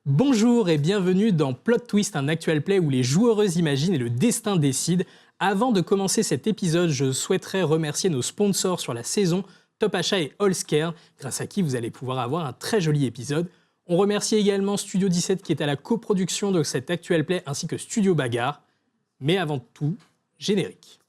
Bonjour et bienvenue dans Plot Twist, un actual play où les joueuses imaginent et le destin décide. Avant de commencer cet épisode, je souhaiterais remercier nos sponsors sur la saison, Top Achat et Allscare, grâce à qui vous allez pouvoir avoir un très joli épisode. On remercie également Studio 17 qui est à la coproduction de cet actual play ainsi que Studio Bagarre. Mais avant tout, générique.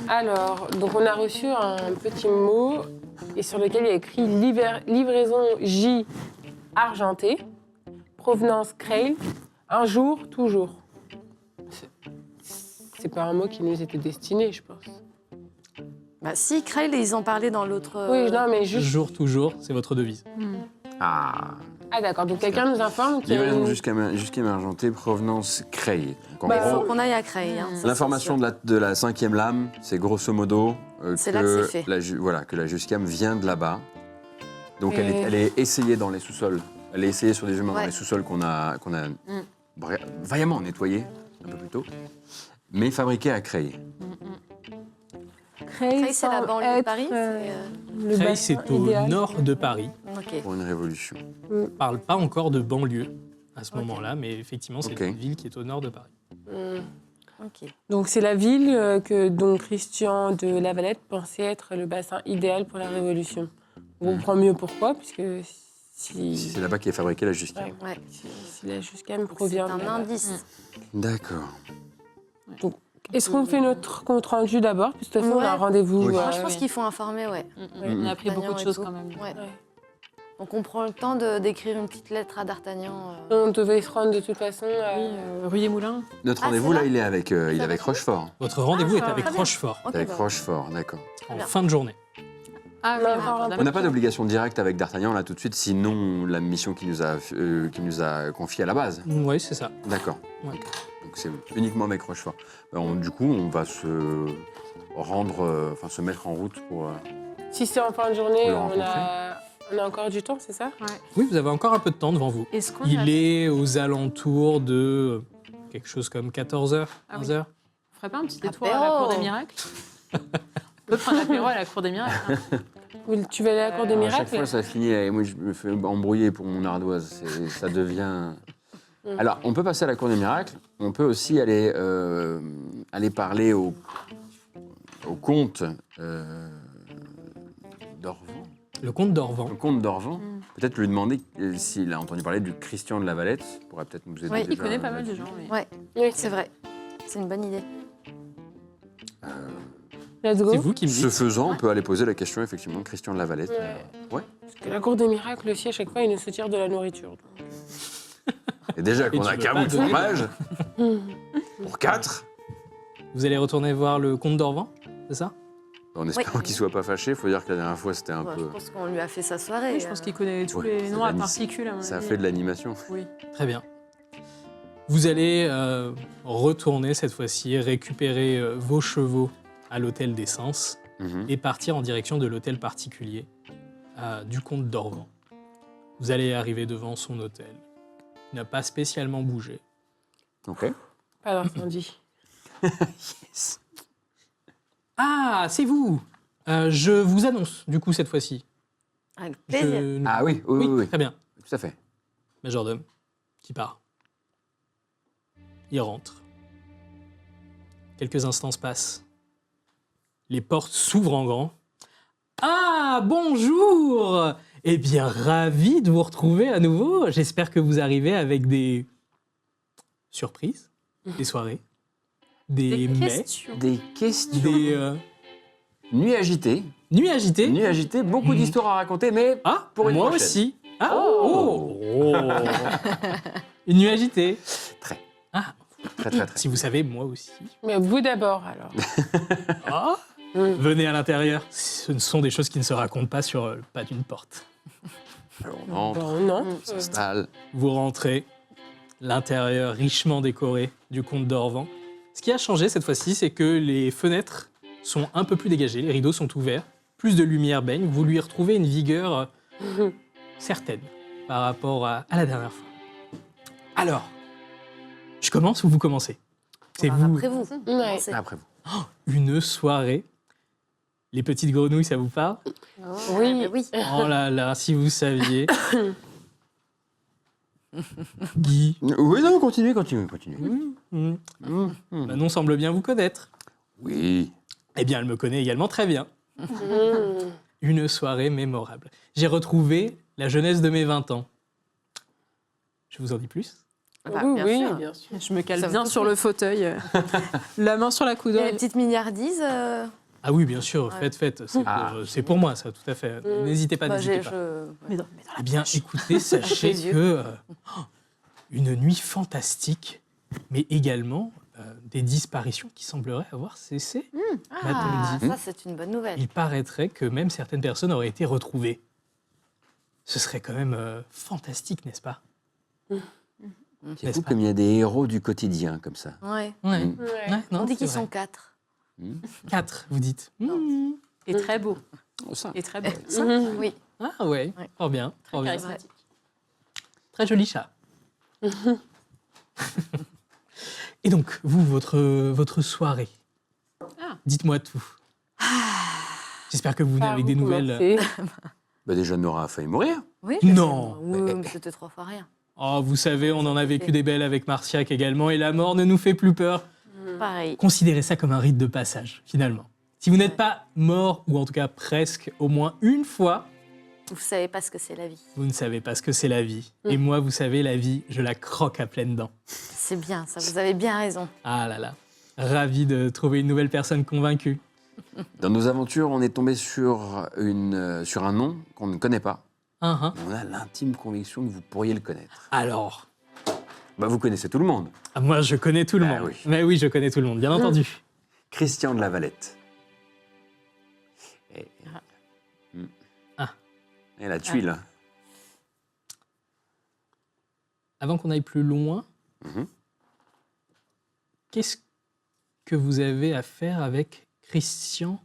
Alors, donc on a reçu un petit mot et sur lequel il y a écrit livraison J argentée, provenance Creil, un jour, toujours. C'est pas un mot qui nous était destiné, je pense. Bah si, Creil, ils en parlaient dans l'autre... Oui, non, mais juste... Jour toujours, c'est votre devise. Ah, Ah d'accord, donc quelqu'un nous informe qu'il y a livraison une... jusqu'à argentée, provenance Creil. Donc, en Bah, Il gros, faut qu'on aille à Creil. Hein, ça, l'information c'est de la cinquième lame, c'est grosso modo C'est là que c'est fait. que la Juscam vient de là-bas. Donc Et- elle est essayée dans les sous-sols. Elle est essayée sur des humains Ouais. dans les sous-sols qu'on a vaillamment nettoyés un peu plus tôt, mais fabriquée à Creil. Creil, c'est la banlieue de Paris. le Creil, bassin c'est au idéal. nord de Paris. Ok. Pour une révolution. On ne parle pas encore de banlieue à ce moment-là, mais effectivement, c'est Ok. une ville qui est au nord de Paris. Ok. Donc c'est la ville que donc Christian de Lavalette pensait être le bassin idéal pour la Révolution. On comprend mieux pourquoi, puisque Si si, c'est là-bas qu'est fabriquée la Juscam. Ouais. Ouais. si la Juscam C'est provient de un là-bas. indice. D'accord. Est-ce qu'on fait notre compte rendu d'abord? Puis de toute façon, on a un Ouais. rendez-vous. Oui. Moi, je pense qu'il faut informer, ouais. On a appris beaucoup de D'Artagnan et choses tout. quand même. Ouais. Ouais. Donc on prend le temps d'écrire une petite lettre à D'Artagnan. On devait se rendre de toute façon. Rue des Moulins. Notre Ah, rendez-vous c'est là, là il est avec, il est Ça avec va Rochefort. Votre rendez-vous est avec très bien. Rochefort, Ok, Avec bah, Rochefort, d'accord. en bien. fin de journée. Ah Non, oui, encore un peu. On n'a pas d'obligation directe avec D'Artagnan là tout de suite, sinon la mission qu'il nous a confiée à la base. Oui, c'est ça. D'accord. Ouais. Ok. Donc c'est uniquement avec Rochefort. Du coup, on va se rendre, se mettre en route pour. Si c'est en fin de journée, Pour le on a encore du temps, c'est ça? Oui, vous avez encore un peu de temps devant vous. Est-ce qu'on Il est aux alentours de quelque chose comme 14h, Ah oui. 15h. On ferait pas un petit détour à la Apéro. Cour des Miracles? On peut prendre l'apéro à la Cour des Miracles. Hein. Tu vas aller à la Cour des À chaque Miracles? fois, ça finit. Et moi, je me fais embrouiller pour mon ardoise. Ça devient. Alors, on peut passer à la Cour des Miracles. On peut aussi aller parler au comte d'Orvan. Le comte d'Orvan. Le comte d'Orvan. Peut-être lui demander s'il a entendu parler du Christian de Lavalette. Ça pourrait peut-être nous aider. Oui, déjà Il connaît pas mal de là-dessus. gens. Oui. Ouais, Oui, c'est vrai. C'est une bonne idée. Let's go. C'est vous qui me Ce dites. faisant, on peut aller poser la question effectivement de Christian de Lavalette. Ouais. Parce que la Cour des Miracles aussi, à chaque fois, ils nous soutiennent de la nourriture. Et déjà Et qu'on tu a veux qu'un pas bout de donner- fromage pour 4. Vous allez retourner voir le comte d'Orvan, c'est ça? En espérant qu'il soit pas fâché, il faut dire que la dernière fois c'était un Ouais, peu. Je pense qu'on lui a fait sa soirée. Oui, je pense qu'il connaît tous Ouais, les c'est noms à de la- particules. à mon Ça a avis. fait de l'animation. Oui. Très bien. Vous allez retourner cette fois-ci, récupérer vos chevaux à l'hôtel d'essence Mhm. et partir en direction de l'hôtel particulier du comte d'Orvan. Vous allez arriver devant son hôtel. Il n'a pas spécialement bougé. Ok. Pas d'incendie. Yes. Ah, c'est vous! Je vous annonce, du coup, cette fois-ci. Avec plaisir. Je- Ah oui, oui, oui, oui. Très bien. Tout à fait. Majordome, qui part. Il rentre. Quelques instants se passent. Les portes s'ouvrent en grand. Ah, bonjour! Eh bien, ravi de vous retrouver à nouveau. J'espère que vous arrivez avec des surprises, des soirées, des mets, Des questions. des Nuit agitée. nuits agitées. Nuit agitée, beaucoup d'histoires à raconter, mais Ah, pour une moi prochaine. aussi. Ah, Une nuit agitée. Très, Ah, très, très, très. si vous savez, moi aussi. Mais vous d'abord, alors. Ah, Mm. venez à l'intérieur. Ce ne sont des choses qui ne se racontent pas sur le pas d'une porte. Alors, on entre, Bon, non. on s'installe. Vous rentrez, l'intérieur richement décoré du comte d'Orvan. Ce qui a changé cette fois-ci, c'est que les fenêtres sont un peu plus dégagées, les rideaux sont ouverts, plus de lumière baigne. Vous lui retrouvez une vigueur certaine par rapport à la dernière fois. Alors, je commence ou vous commencez? C'est vous. Après vous. Ouais. C'est- Après vous. Une soirée. Les petites grenouilles, ça vous parle? Oui. Ah, bah oui. Oh là là, si vous saviez. Guy. Oui, non, continuez. Manon semble bien vous connaître. Oui. Eh bien, elle me connaît également très bien. Mm. Une soirée mémorable. J'ai retrouvé la jeunesse de mes 20 ans. Je vous en dis plus? Bah, oui, bien oui, sûr. bien sûr. Je me cale Ça bien me sur le fauteuil, la main sur la Il y a coudoir. les petites milliardises. Ah oui, bien sûr, Ouais. faites. Ah. C'est pour moi, ça, tout à fait. N'hésitez pas, Bah, n'hésitez pas. Mais dans Eh bien, écoutez, sachez Les yeux. que une nuit fantastique, mais également des disparitions qui sembleraient avoir cessé. Ah, m'a-t-on dit. ça, c'est une bonne nouvelle. Il paraîtrait que même certaines personnes auraient été retrouvées. Ce serait quand même fantastique, n'est-ce pas? C'est N'est-ce fou pas? comme il y a des héros du quotidien comme ça. Ouais. Ouais. Mm. Ouais. Ouais, non, On dit c'est qu'ils vrai. sont 4. 4, vous dites. Non. Et très beau. Oh, ça. Et très beau. Mhm. Oui. Ah ouais, Ouais. fort bien, fort bien. Charismatique. Très joli chat. Et donc, vous, votre soirée, Ah. dites-moi tout. J'espère que vous venez Par avec où des nouvelles. commencer Bah déjà, Nora a failli mourir. Oui. Non. Oui, mais c'était 3 fois rien. Oh, vous savez, on en a vécu des belles avec Marciac également, et la mort ne nous fait plus peur. Pareil. Considérez ça comme un rite de passage, finalement. Si vous n'êtes Ouais. pas mort, ou en tout cas presque, au moins une fois, Vous savez pas ce que c'est la vie. vous ne savez pas ce que c'est la vie. Et moi, vous savez, la vie, je la croque à pleines dents. C'est bien, ça. Vous avez bien raison. Ah là là, ravi de trouver une nouvelle personne convaincue. Dans nos aventures, on est tombé sur un nom qu'on ne connaît pas. Hein. On a l'intime conviction que vous pourriez le connaître. Alors, Bah, vous connaissez tout le monde. moi, je connais tout le Ah monde. oui. Mais oui, je connais tout le monde, bien entendu. Christian de la Valette. Et, Ah. Et la tuile. Avant qu'on aille plus loin, Mhm. qu'est-ce que vous avez à faire avec Christian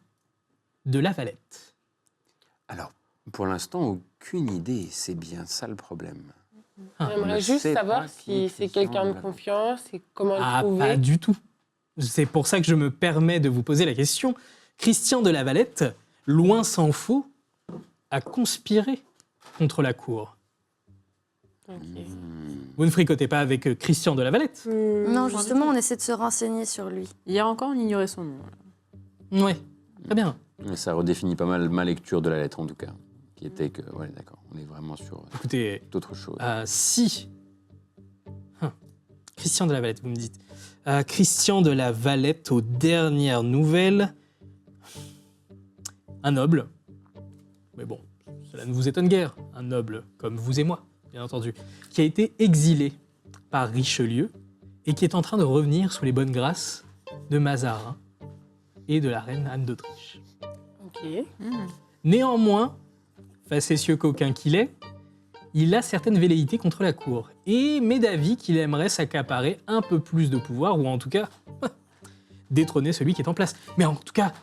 de la Valette? Alors, pour l'instant, aucune idée. C'est bien ça le problème. Ah. On J'aimerais ne juste sait savoir pas qui est si c'est Christian quelqu'un de Delavette. confiance et comment Ah, le pas trouver. du tout. C'est pour ça que je me permets de vous poser la question. Christian de la Valette, loin s'en faut, a conspiré contre la cour. Ok. Vous ne fricotez pas avec Christian de la Valette? Non, justement, on essaie de se renseigner sur lui. Hier encore, on ignorait son nom. Oui, très bien. Mais ça redéfinit pas mal ma lecture de la lettre, en tout cas. Qui était que, ouais, d'accord, on est vraiment sur Écoutez, d'autres choses. si... Christian de la Valette, vous me dites. Christian de la Valette, aux dernières nouvelles, un noble. Mais bon, cela ne vous étonne guère. Un noble comme vous et moi, bien entendu. Qui a été exilé par Richelieu et qui est en train de revenir sous les bonnes grâces de Mazarin et de la reine Anne d'Autriche. Ok. Néanmoins, facétieux coquin qu'il est, il a certaines velléités contre la cour et met d'avis qu'il aimerait s'accaparer un peu plus de pouvoir, ou en tout cas, détrôner celui qui est en place. Mais en tout cas,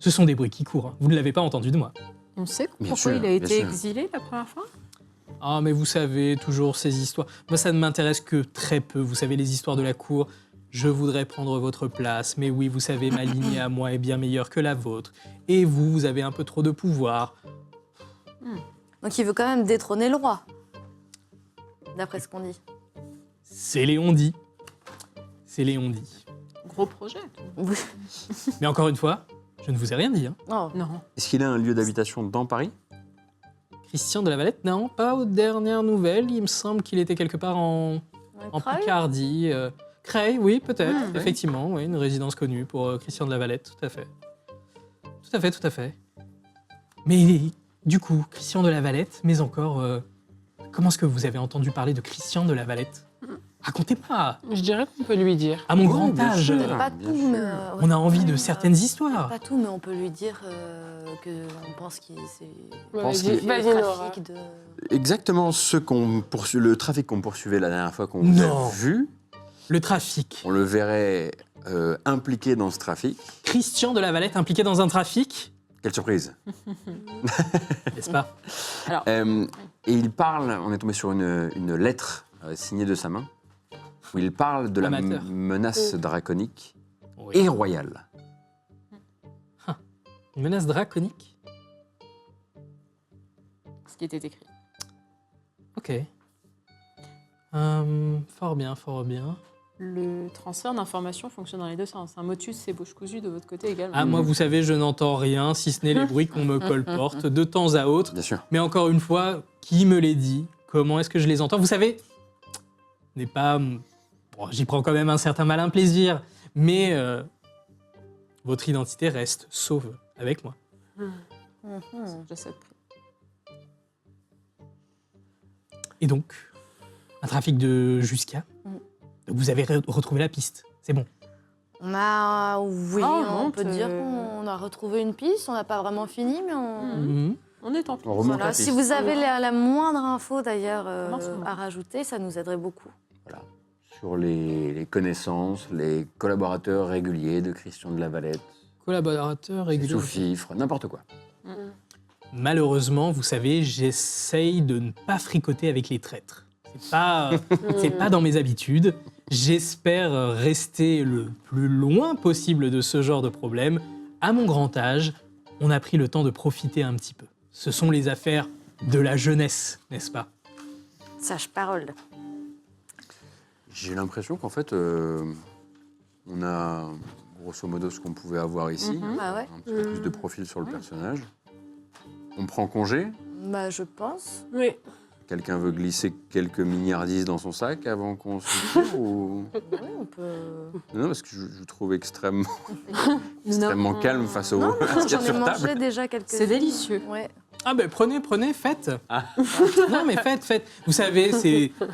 ce sont des bruits qui courent, hein. Vous ne l'avez pas entendu de moi. On sait Bien pourquoi sûr, il a bien été sûr. exilé la première fois? Ah, mais vous savez, toujours ces histoires. Moi, ça ne m'intéresse que très peu. Vous savez, les histoires de la cour. Je voudrais prendre votre place, mais oui, vous savez, ma lignée à moi est bien meilleure que la vôtre. Et vous, vous avez un peu trop de pouvoir. Donc il veut quand même détrôner le roi. D'après ce qu'on dit. C'est Léon dit. C'est Léon dit. Gros projet. Oui. Mais encore une fois, je ne vous ai rien dit, hein. Oh. Non. Est-ce qu'il a un lieu d'habitation dans Paris? Christian de la Valette, non, pas aux dernières nouvelles. Il me semble qu'il était quelque part en Creil Picardie. Creil, oui, peut-être, Ah, ouais. effectivement. Oui, une résidence connue pour Christian de la Valette, tout à fait. Tout à fait, tout à fait. Mais du coup, Christian de la Valette, mais encore, comment est-ce que vous avez entendu parler de Christian de la Valette? Racontez-moi, Je dirais qu'on peut lui dire. à mon Oui, grand bien âge, sûr. Peut-être pas bien tout, sûr. mais... on a envie de ouais, certaines histoires. Pas tout, mais on peut lui dire qu'on pense qu'il c'est... pense Vas-y, qu'il- vas-y, le Nora. trafic de... Exactement le trafic qu'on poursuivait la dernière fois qu'on vous Non. a vu. Le trafic. On le verrait impliqué dans ce trafic. Christian de la Valette impliqué dans un trafic, Quelle surprise. n'est-ce pas? Et il parle, on est tombé sur une lettre signée de sa main, où il parle de la Amateur. menace draconique Oui. et royale. Une menace draconique. Ce qui était écrit. Ok. Fort bien, fort bien. Le transfert d'informations fonctionne dans les deux sens. Un motus, c'est bouche cousue de votre côté également. Ah, moi, vous savez, je n'entends rien, si ce n'est les bruits qu'on me colporte de temps à autre. Bien sûr. Mais encore une fois, qui me les dit? Comment est-ce que je les entends? Vous savez, n'est pas... Bon, j'y prends quand même un certain malin plaisir, mais votre identité reste sauve avec moi. Je sais de prix. Et donc, un trafic de jusqu'à. Mm. Donc vous avez retrouvé la piste. C'est bon. On a... Oui, Ah, on monte, peut dire qu'on a retrouvé une piste. On n'a pas vraiment fini, mais on... Mhm. On est en On remonte Voilà. la Si piste. vous avez la moindre info, d'ailleurs, Commence, on à rajouter, ça nous aiderait beaucoup. Sur les connaissances, les collaborateurs réguliers de Christian de la Valette, Collaborateur régulier. sous-fifres, n'importe quoi. Malheureusement, vous savez, j'essaye de ne pas fricoter avec les traîtres. C'est pas dans mes habitudes. J'espère rester le plus loin possible de ce genre de problème. À mon grand âge, on a pris le temps de profiter un petit peu. Ce sont les affaires de la jeunesse, n'est-ce pas? Sage parole. J'ai l'impression qu'en fait, on a grosso modo ce qu'on pouvait avoir ici. Bah ouais. Un petit peu plus de profil sur le personnage. On prend congé. Bah, je pense. Oui. Quelqu'un veut glisser quelques milliardises dans son sac avant qu'on se tire ou... Oui, on peut... Non, parce que je trouve extrêmement calme face au Non, à ce qu'il y a j'en ai sur mangé table. déjà quelques... C'est délicieux. Ouais. Ah ben prenez, faites. Ah. Non mais faites. Vous savez,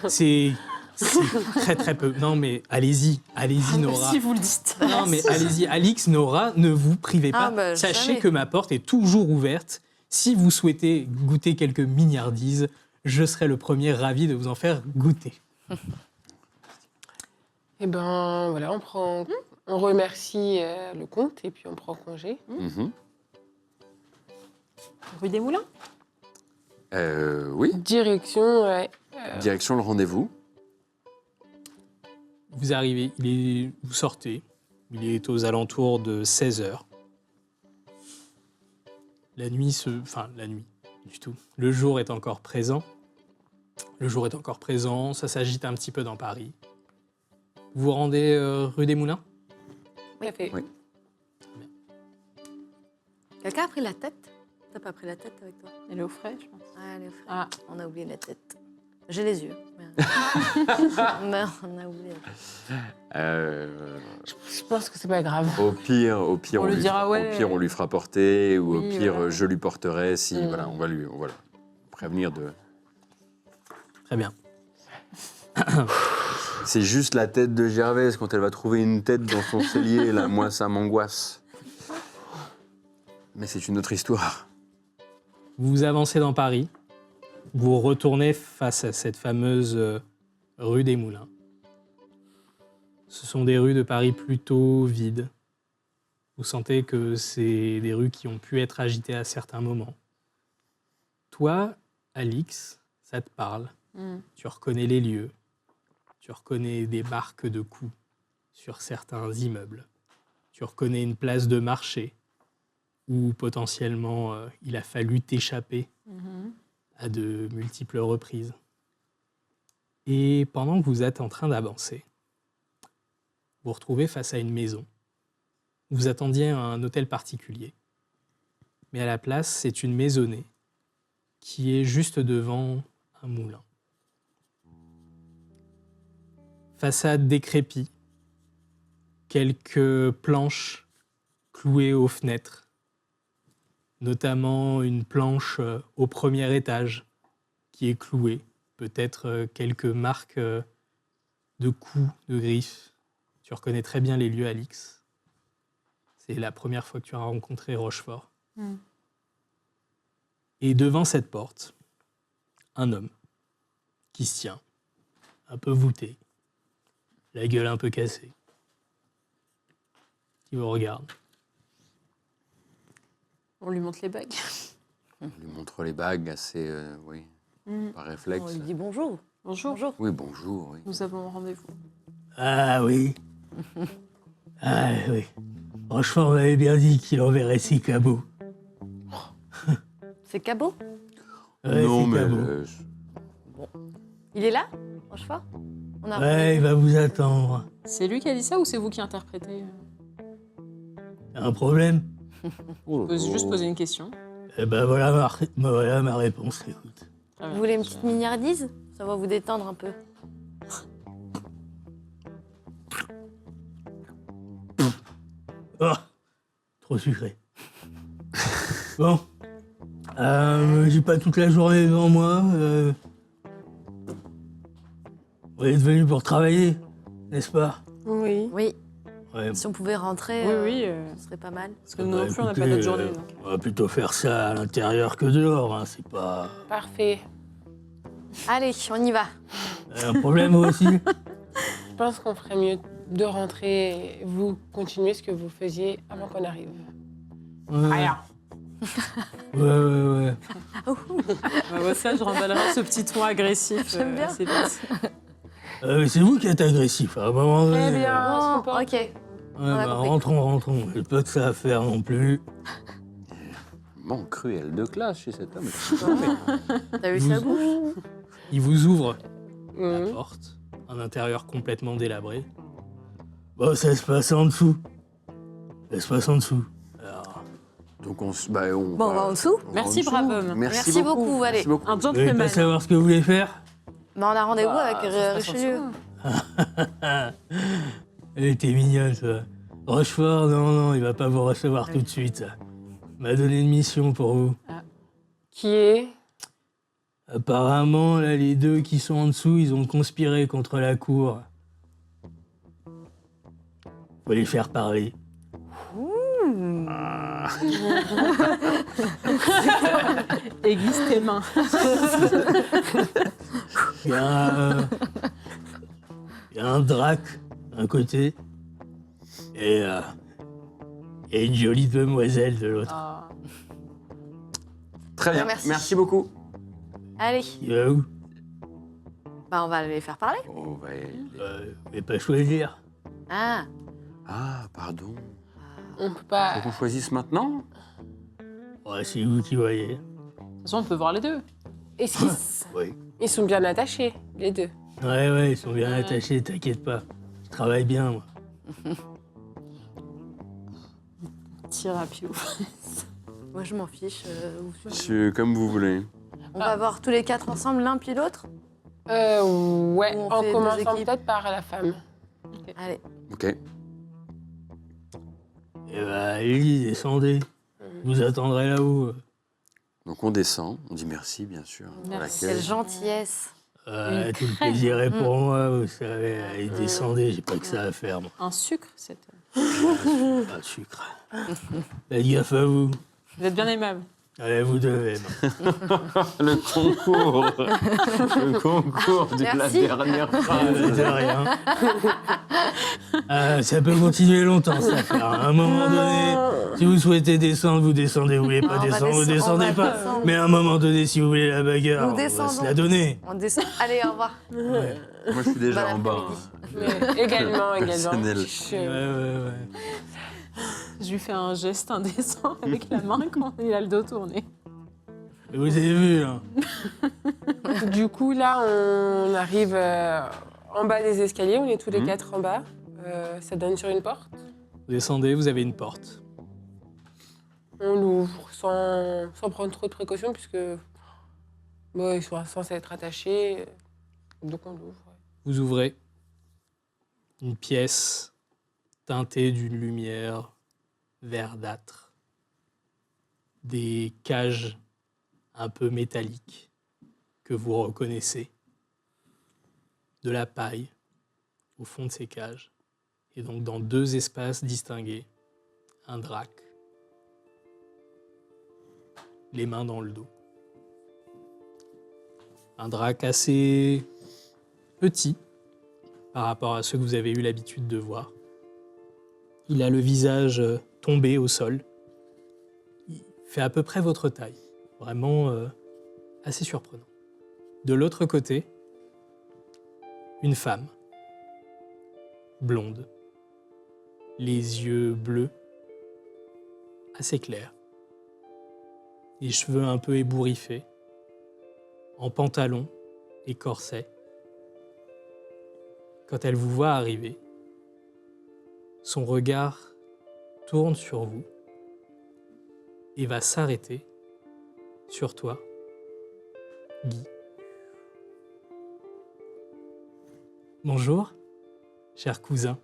c'est très très peu. Non mais allez-y Nora. Si vous le dites. Non mais allez-y, Alix, Nora, ne vous privez pas. Ah, bah, Sachez jamais. que ma porte est toujours ouverte. Si vous souhaitez goûter quelques mignardises, je serai le premier ravi de vous en faire goûter. Eh ben voilà, on remercie le comte et puis on prend congé. Mhm. Rue des Moulins. Oui, Direction, ouais. direction le rendez-vous. Vous arrivez, vous sortez, il est aux alentours de 16h. La nuit la nuit, du tout. Le jour est encore présent. Ça s'agite un petit peu dans Paris. Vous vous rendez rue des Moulins? Tout à fait. Oui. Quelqu'un a pris la tête? T'as pas pris la tête avec toi? Elle est au frais, je pense. Ah, allez, frère. Ah, On a oublié la tête. J'ai les yeux. Mais... mais on a oublié. Je pense que c'est pas grave. Au pire, On lui dira, ouais. Au pire, on lui fera porter, ou Oui, au pire, voilà. je lui porterai. Si, Mm. voilà, on va le prévenir de. Très bien. C'est juste la tête de Gervaise quand elle va trouver une tête dans son cellier. Là, moi, ça m'angoisse. Mais c'est une autre histoire. Vous avancez dans Paris. Vous retournez face à cette fameuse rue des Moulins. Ce sont des rues de Paris plutôt vides. Vous sentez que c'est des rues qui ont pu être agitées à certains moments. Toi, Alix, ça te parle. Tu reconnais les lieux. Tu reconnais des marques de coups sur certains immeubles. Tu reconnais une place de marché où potentiellement il a fallu t'échapper à de multiples reprises. Et pendant que vous êtes en train d'avancer, vous vous retrouvez face à une maison. Vous attendiez un hôtel particulier. Mais à la place, c'est une maisonnée qui est juste devant un moulin. Façade décrépite, quelques planches clouées aux fenêtres, notamment une planche au premier étage qui est clouée, peut-être quelques marques de coups, de griffes. Tu reconnais très bien les lieux, Alix. C'est la première fois que tu as rencontré Rochefort. Et devant cette porte, un homme qui se tient, un peu voûté, la gueule un peu cassée, qui vous regarde. On lui montre les bagues. On lui montre les bagues assez, oui, par réflexe. On lui dit bonjour. Bonjour. Bonjour. Oui, bonjour. Oui. Nous avons rendez-vous. Ah oui. Ah oui. Rochefort m'avait bien dit qu'il enverrait 6 cabots. C'est Cabot? Ouais, non, six mais cabots. Il est là, Rochefort? On a Ouais, il va vous attendre. C'est lui qui a dit ça ou c'est vous qui interprétez? Un problème? oh, Pose juste poser une question. Eh ben voilà ma réponse, écoute. Très Vous bien. voulez une petite mignardise? Ça va vous détendre un peu. Oh, trop sucré. Bon. J'ai pas toute la journée devant moi. Vous êtes venu pour travailler, n'est-ce pas? Oui. Oui, Ouais. si on pouvait rentrer, Oui, ce serait pas mal. parce que nous non plus, on n'a pas écoutez, notre journée. Donc. on va plutôt faire ça à l'intérieur que dehors, hein, c'est pas Parfait. Allez, on y va. un problème aussi. Je pense qu'on ferait mieux de rentrer et vous continuez ce que vous faisiez avant qu'on arrive. Ouais, Rien. ouais. Bah, ça, je remballerai ce petit ton agressif. J'aime bien. C'est bien. Mais c'est vous qui êtes agressif, à un moment donné. Très bien. Bon, on se comporte. ok. Ouais, a compris. rentrons. J'ai pas que ça à faire non plus. Bon, cruel de classe chez cet homme. T'as vu Vous- sa bouche? Il vous ouvre la Mhm. porte, un intérieur complètement délabré. Bon, ça se passe en dessous. Ça se passe en dessous. Alors, Donc on Bon, on va en dessous. on va Merci, en dessous. brave homme. Merci beaucoup, allez. Merci beaucoup. Un vous voulez gentleman. pas savoir ce que vous voulez faire? Bah, on a rendez-vous Bah, avec ça se passe en Richelieu. dessous. Elle t'es mignonne, toi. Rochefort, non, il va pas vous recevoir tout de suite. Il m'a donné une mission pour vous. Qui est Apparemment, là, les deux qui sont en dessous, ils ont conspiré contre la cour. Faut les faire parler. Aiguise tes mains. Il y a un drac d'un côté et il y a une jolie demoiselle de l'autre. Ah. Très bien. Merci. Merci beaucoup. Allez, Il va où? bah, on va les faire parler. Oh, ouais. Vous pouvez pas choisir. Ah, Ah, pardon. on peut Faut pas. qu'on choisisse maintenant? Ouais, c'est vous qui voyez. De toute façon, on peut voir les deux. Est-ce qu'ils Oui. ils sont bien attachés, les deux? Ouais, ils sont bien Ouais. attachés, t'inquiète pas. Je travaille bien, moi. Tire à pied. moi je m'en fiche. Comme vous voulez. On va voir tous les quatre ensemble, l'un puis l'autre. Ouais, Ou on en fait deux commençant équipes. peut-être par la femme. Allez. Ok. Et bah, allez, descendez. Je vous attendrai là-haut. Donc on descend. On dit merci, bien sûr. pour Merci. l'accueil. Quelle gentillesse. Tout le plaisir est pour moi, vous savez. Allez, descendez, j'ai pas que ça à faire, moi. Un sucre, c'est. Pas de sucre. Faites gaffe à vous. Vous êtes bien aimable. Allez, vous devez. Le concours. Le concours de la Merci. dernière phrase. De rien. Ça peut continuer longtemps, cette affaire. À un moment donné, si vous souhaitez descendre, vous descendez. Vous voulez pas On va descendre, vous descendre, descendez on va pas. descendre. Mais à un moment donné, si vous voulez la bagarre, Nous on va se descendons. la donner. On descend. Allez, au revoir. Ouais. Moi, je suis déjà Bon en bas. après-midi. Mais également. Personnel. Je- Ouais. Je lui fais un geste indécent avec la main quand il a le dos tourné. Et vous avez vu, hein. Du coup, là, on arrive en bas des escaliers. On est tous les Mhm. quatre en bas. Ça donne sur une porte. Vous descendez, vous avez une porte. On l'ouvre sans prendre trop de précautions puisque Bon, ils sont censés être attachés, donc on l'ouvre. Ouais. Vous ouvrez une pièce teintée d'une lumière verdâtre. Des cages un peu métalliques que vous reconnaissez. De la paille au fond de ces cages. Et donc dans 2 espaces distingués, un drac. Les mains dans le dos. Un drac assez petit par rapport à ceux que vous avez eu l'habitude de voir. Il a le visage tombé au sol. Il fait à peu près votre taille. Vraiment assez surprenant. De l'autre côté, une femme, blonde, les yeux bleus, assez clairs, les cheveux un peu ébouriffés, en pantalon et corset. Quand elle vous voit arriver, son regard tourne sur vous et va s'arrêter sur toi, Guy. Bonjour, cher cousin.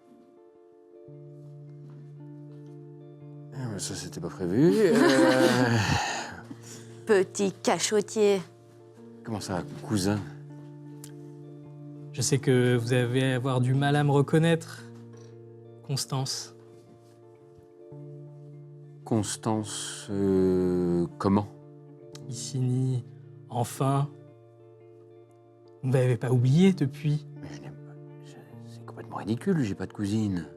Ça, c'était pas prévu. Petit cachotier. Comment ça, cousin? Je sais que vous allez avoir du mal à me reconnaître, Constance. Constance, comment? Icini, enfin. Vous ne m'avez pas oublié depuis. Mais c'est complètement ridicule, j'ai pas de cousine.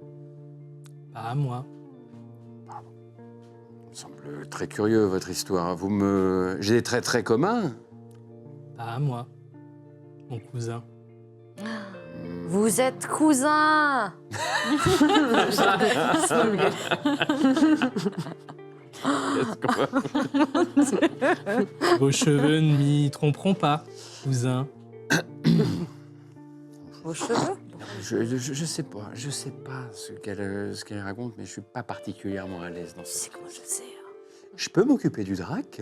Pas à moi. Ça me semble très curieux, votre histoire. J'ai des traits très communs. Pas à moi, mon cousin. Vous êtes cousins. Vos cheveux ne m'y tromperont pas, cousin. Vos cheveux. Je sais pas ce qu'elle raconte, mais je suis pas particulièrement à l'aise dans Tu ça. sais comment je sais. Hein. Je peux m'occuper du drac?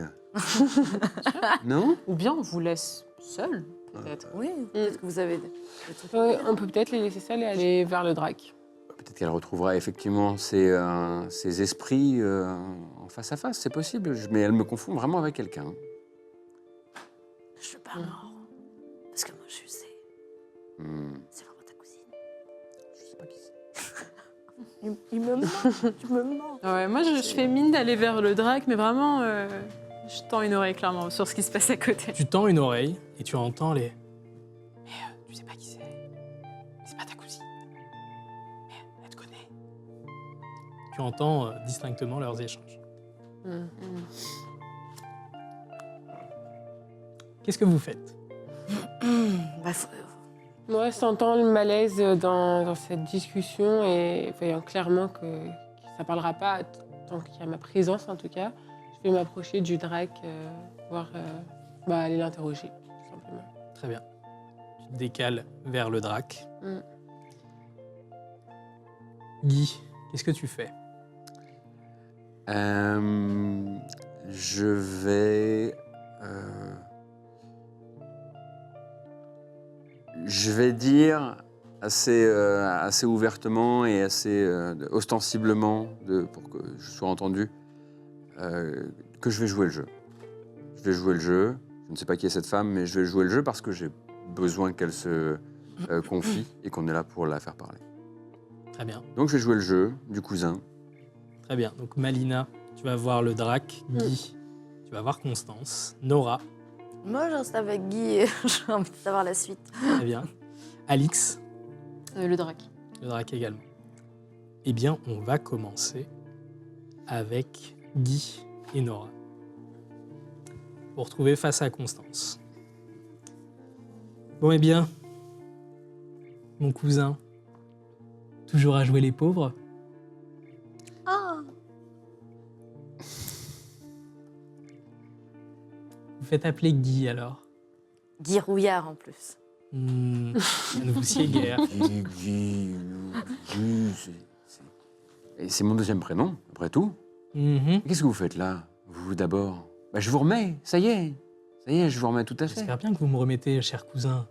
Non? Ou bien on vous laisse seul, peut-être. Oui, peut-être que vous avez des trucs. Ouais, on peut peut-être les laisser seuls et aller vers le drac. Peut-être qu'elle retrouvera effectivement ses esprits en face à face, c'est possible. Mais elle me confond vraiment avec quelqu'un. Je suis pas mort. Parce que moi, je sais. C'est vraiment ta cousine. Je sais pas qui c'est. Il me ment. Tu me mens. Ouais, moi, je fais mine d'aller vers le drac, mais vraiment, je tends une oreille clairement sur ce qui se passe à côté. Tu tends une oreille et tu entends les... Mais tu sais pas qui c'est. C'est pas ta cousine. Mais elle te connaît. Tu entends distinctement leurs échanges. Qu'est-ce que vous faites? Bah, Moi, sentant le malaise dans cette discussion et voyant clairement que ça parlera pas tant qu'il y a ma présence, en tout cas, je vais m'approcher du drac, voir, aller l'interroger, tout simplement. Très bien. Tu te décales vers le drac. Guy, qu'est-ce que tu fais? Je vais... je vais dire assez ouvertement et assez ostensiblement, pour que je sois entendu, que je vais jouer le jeu. Je vais jouer le jeu. Je ne sais pas qui est cette femme, mais je vais jouer le jeu parce que j'ai besoin qu'elle se confie et qu'on est là pour la faire parler. Très bien. Donc je vais jouer le jeu du cousin. Très bien. Donc Malina, tu vas voir le drac. Guy, tu vas voir Constance. Nora, moi, je reste avec Guy et j'ai envie de savoir la suite. très bien. Alix, Le drac. le drac également. Eh bien, on va commencer avec Guy et Nora. Vous vous retrouvez face à Constance. Bon, eh bien, mon cousin, toujours à jouer les pauvres. Ah. Vous faites appeler Guy alors. Guy Rouillard en plus. Ça ne vous sied guère. Et c'est mon deuxième prénom, après tout. Mhm. Qu'est-ce que vous faites là, vous d'abord? Je vous remets, ça y est. Ça y est, je vous remets tout à fait. J'espère bien que vous me remettez, cher cousin.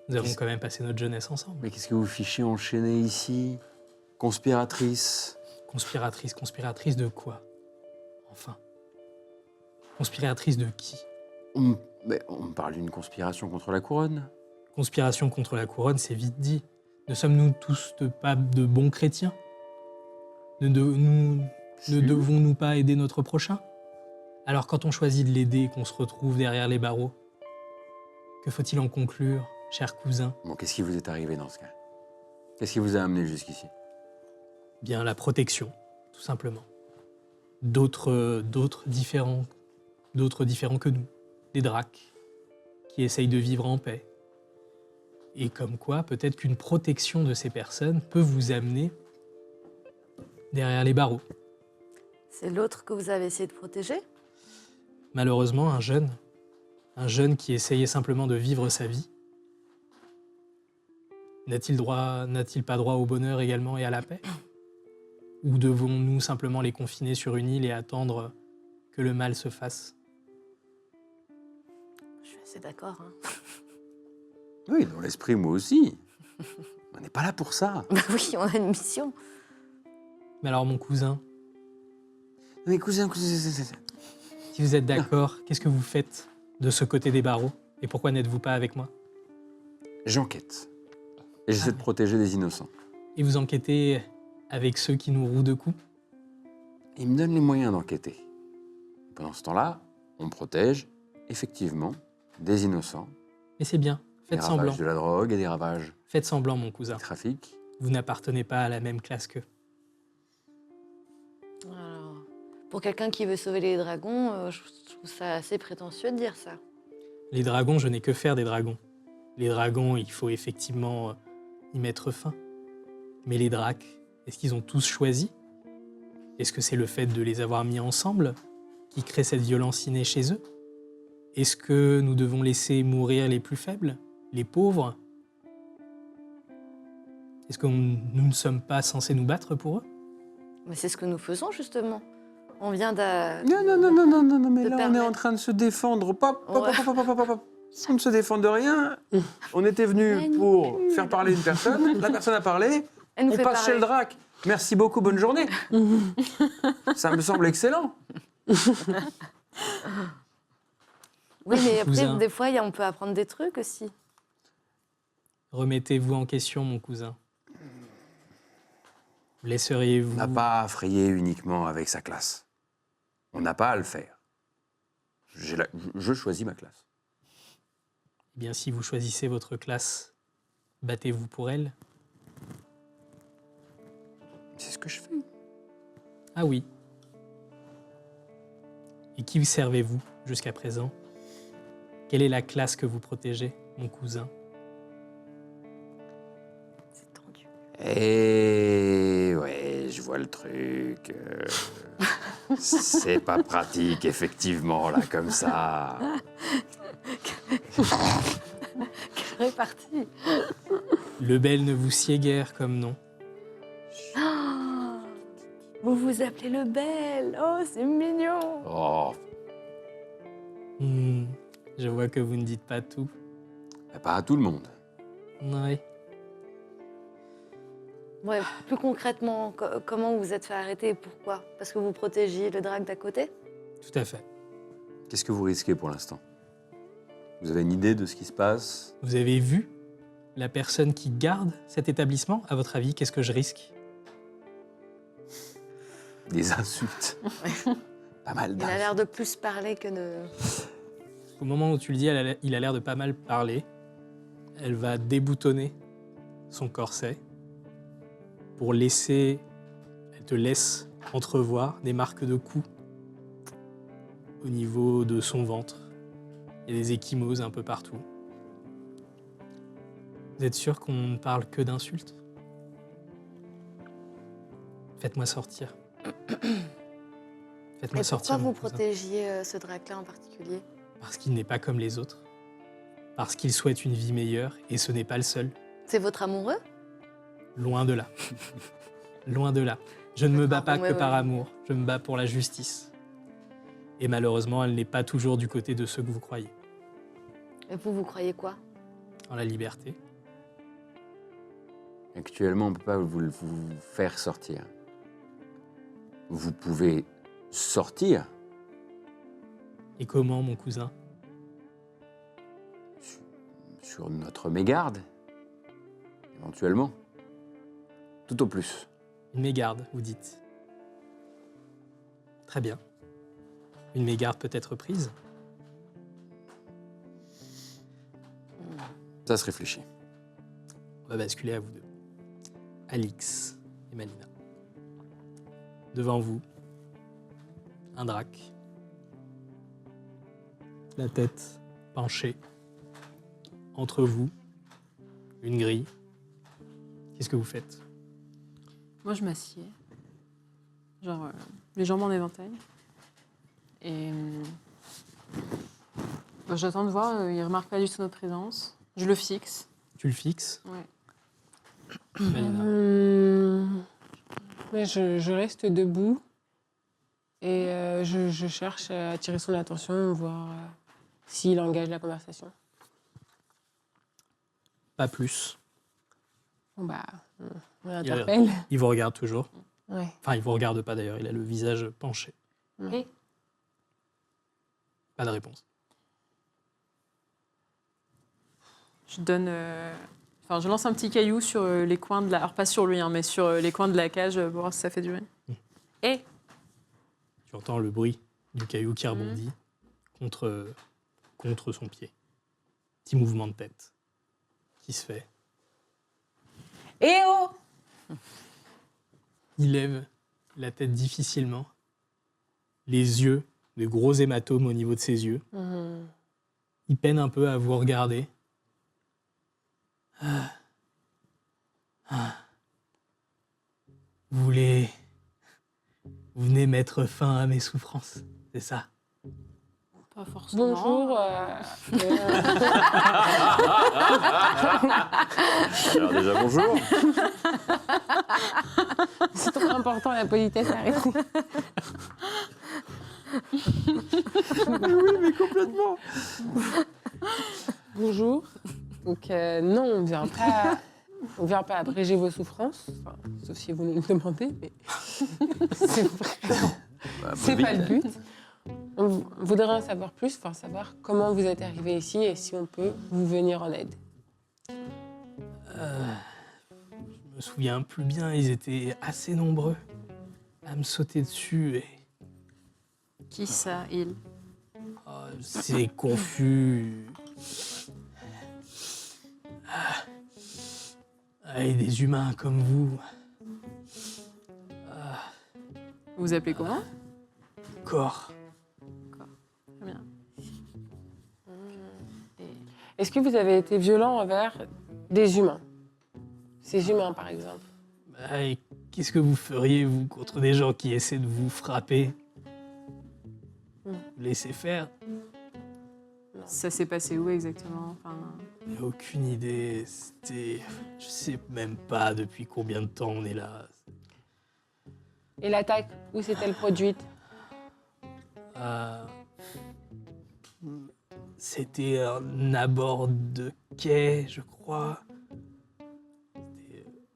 Nous avons Qu'est-ce- quand même passé notre jeunesse ensemble. Mais qu'est-ce que vous fichez enchaîné ici? Conspiratrice. Conspiratrice de quoi? Enfin. Conspiratrice de qui? Mais on me parle d'une conspiration contre la couronne. Conspiration contre la couronne, c'est vite dit. Ne sommes-nous tous pas de bons chrétiens? Ne devons-nous pas aider notre prochain? Alors quand on choisit de l'aider et qu'on se retrouve derrière les barreaux, que faut-il en conclure, cher cousin? Bon, qu'est-ce qui vous est arrivé dans ce cas? Qu'est-ce qui vous a amené jusqu'ici? Bien la protection, tout simplement. D'autres différents que nous. Des dracs qui essayent de vivre en paix. Et comme quoi, peut-être qu'une protection de ces personnes peut vous amener derrière les barreaux. C'est l'autre que vous avez essayé de protéger? Malheureusement, un jeune qui essayait simplement de vivre sa vie, n'a-t-il pas droit au bonheur également et à la paix? Ou devons-nous simplement les confiner sur une île et attendre que le mal se fasse? Je suis assez d'accord. Hein. Oui, dans l'esprit, moi aussi. On n'est pas là pour ça. Bah oui, on a une mission. Mais alors, mon cousin, Mais cousin. si vous êtes d'accord, qu'est-ce que vous faites de ce côté des barreaux? Et pourquoi n'êtes-vous pas avec moi? J'enquête. Et j'essaie de oui. protéger les innocents. Et vous enquêtez avec ceux qui nous rouent de coups? Ils me donnent les moyens d'enquêter. Pendant ce temps-là, on protège, effectivement, des innocents. Mais c'est bien, Des faites ravages semblant. de la drogue et des ravages Faites semblant, mon cousin. du trafic. Vous n'appartenez pas à la même classe qu'eux. Alors, pour quelqu'un qui veut sauver les dragons, je trouve ça assez prétentieux de dire ça. Les dragons, je n'ai que faire des dragons. Les dragons, il faut effectivement y mettre fin. Mais les dracs, est-ce qu'ils ont tous choisi? Est-ce que c'est le fait de les avoir mis ensemble qui crée cette violence innée chez eux? Est-ce que nous devons laisser mourir les plus faibles, les pauvres? Est-ce que nous ne sommes pas censés nous battre pour eux? Mais c'est ce que nous faisons justement. On vient de... Non, mais de là, on est permettre. en train de se défendre. Ouais. On ne se défend de rien. On était Mais venu non. pour faire parler une personne. La personne a parlé. Elle nous On fait passe chez le pareil. drac. Merci beaucoup, bonne journée. Ça me semble excellent. Oui, mais après, Cousin. des fois, on peut apprendre des trucs aussi. Remettez-vous en question, mon cousin. On Laisseriez-vous... n'a pas à frayer uniquement avec sa classe. On n'a pas à le faire. Je choisis ma classe. Eh bien, si vous choisissez votre classe, battez-vous pour elle. C'est ce que je fais. Ah oui. Et qui servez-vous jusqu'à présent? Quelle est la classe que vous protégez, mon cousin? C'est tendu. Eh ouais, je vois le truc. C'est pas pratique, effectivement, là, comme ça. Quelle répartie. Lebel ne vous sied guère comme nom. Ah, vous vous appelez le Bel. Oh, c'est mignon. Oh, Je vois que vous ne dites pas tout. mais pas à tout le monde. Oui. Ouais, plus concrètement, comment vous vous êtes fait arrêter et pourquoi? Parce que vous protégiez le drac d'à côté? Tout à fait. Qu'est-ce que vous risquez pour l'instant? Vous avez une idée de ce qui se passe? Vous avez vu la personne qui garde cet établissement? À votre avis, qu'est-ce que je risque? Des insultes. Pas mal Il a d'insultes. l'air de plus parler que de... Au moment où tu le dis, il a l'air de pas mal parler. Elle va déboutonner son corset pour laisser... Elle te laisse entrevoir des marques de coups au niveau de son ventre. Il y a des ecchymoses un peu partout. Vous êtes sûr qu'on ne parle que d'insultes? Faites-moi sortir. Faites-moi Et sortir. pourquoi mon vous cousin. protégiez ce drac-là en particulier? Parce qu'il n'est pas comme les autres. Parce qu'il souhaite une vie meilleure, et ce n'est pas le seul. C'est votre amoureux? Loin de là. Loin de là. Je ne me bats pas Ouais, que ouais. par amour, je me bats pour la justice. Et malheureusement, elle n'est pas toujours du côté de ceux que vous croyez. Et vous croyez quoi? En la liberté. Actuellement, on ne peut pas vous faire sortir. Vous pouvez sortir Et comment, mon cousin? sur notre mégarde, éventuellement. Tout au plus. Une mégarde, vous dites. Très bien. Une mégarde peut être prise. Ça se réfléchit. On va basculer à vous deux. Alix et Malina. Devant vous, un drac. La tête penchée. Entre vous, une grille. Qu'est-ce que vous faites? Moi, je m'assieds. Genre, les jambes en éventail. Et j'attends de voir, il remarque pas du tout notre présence. Je le fixe. Tu le fixes. Ouais. Malina. Mais je reste debout et je cherche à attirer son attention, voir s'il engage la conversation. Pas plus. Bon bah, on l'interpelle. Il vous regarde toujours. Ouais. Enfin, il vous regarde pas d'ailleurs, il a le visage penché. Et Pas de réponse. Je donne. Enfin, je lance un petit caillou sur les coins de la. Alors, pas sur lui, hein, mais sur les coins de la cage pour voir si ça fait du bruit. Et Tu entends le bruit du caillou qui rebondit contre son pied. Petit mouvement de tête qui se fait. Eh oh! Il lève la tête difficilement. Les yeux, de gros hématomes au niveau de ses yeux. Il peine un peu à vous regarder. Vous venez mettre fin à mes souffrances, c'est ça? pas forcément. Bonjour. Alors déjà, bonjour. C'est trop important la politesse, arrêtez. Oui, mais complètement. Bonjour. Donc non, on ne vient pas abréger vos souffrances, enfin, sauf si vous nous le demandez, mais c'est pas le but. On voudrait en savoir plus, enfin savoir comment vous êtes arrivé ici et si on peut vous venir en aide. Je me souviens plus bien, ils étaient assez nombreux à me sauter dessus et Qui ça, il? c'est confus. Et des humains comme vous. Vous vous appelez comment? Corps. Très bien. Est-ce que vous avez été violent envers des humains? Ces humains, par exemple. Et qu'est-ce que vous feriez, vous, contre des gens qui essaient de vous frapper? Vous laissez faire? Ça s'est passé où exactement? Enfin, J'ai aucune idée. C'était... Je sais même pas depuis combien de temps on est là. Et l'attaque, où s'est-elle produite? C'était un abord de quai, je crois.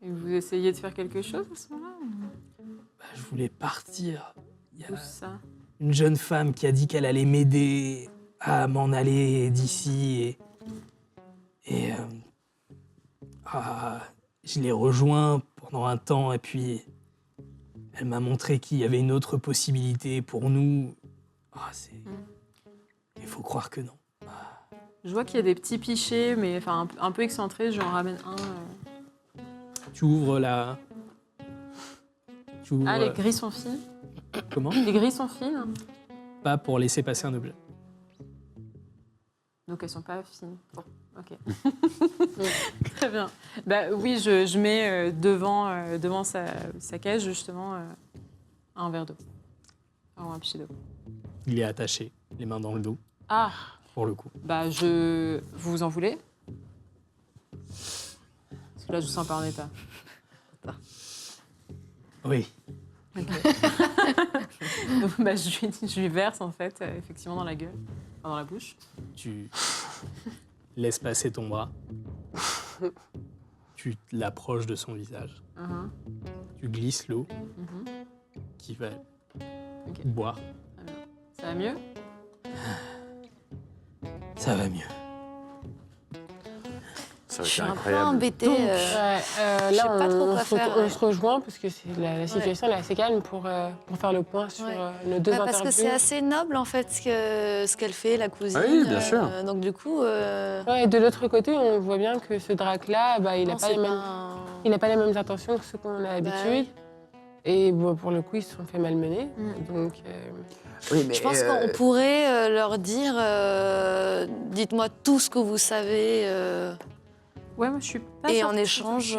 et vous essayez de faire quelque chose à ce moment-là? Je voulais partir. Il y Où a ça? une jeune femme qui a dit qu'elle allait m'aider à m'en aller d'ici. Et je l'ai rejoint pendant un temps et puis elle m'a montré qu'il y avait une autre possibilité pour nous. Il faut croire que non. Je vois qu'il y a des petits pichets, mais enfin un peu excentrés. J'en ramène un. Tu ouvres la... Tu ouvres... Ah, les grilles sont fines. Comment? Les grilles sont fines, Pas pour laisser passer un objet. donc elles sont pas fines. Bon, ok. Très bien. Bah oui, je mets devant sa cage justement un verre d'eau. Enfin, un pichet d'eau. Il est attaché, les mains dans le dos, Ah, pour le coup. bah vous en voulez? Parce que là, je vous sens pas en état. Oui. Donc, bah, je lui verse en fait, effectivement, dans la gueule, enfin, dans la bouche. Tu laisse passer ton bras. Tu l'approches de son visage. Mhm. Tu glisses l'eau Mhm. qui va Ok. boire. Très bien. Ça va mieux? Ça va mieux. Ça Je suis aurait été un peu incroyable. embêtée. Ouais, je sais là, pas trop quoi faire, on ouais. se rejoint parce que la situation elle est assez calme pour faire le point sur Ouais. nos deux Parce que interviews. c'est assez noble en fait ce qu'elle fait, la cousine. Ah oui, bien sûr. Donc du coup, Ouais, et de l'autre côté, on voit bien que ce drac-là, bah, il n'a non, pas, c'est les mêmes- un- il a pas les mêmes intentions que ceux qu'on a Bah l'habitude. Et bon, pour le coup, ils se sont fait malmener. Mm. Donc, Oui, mais Je pense qu'on pourrait leur dire, dites-moi tout ce que vous savez, Ouais, moi je suis pas et sûre en que- échange,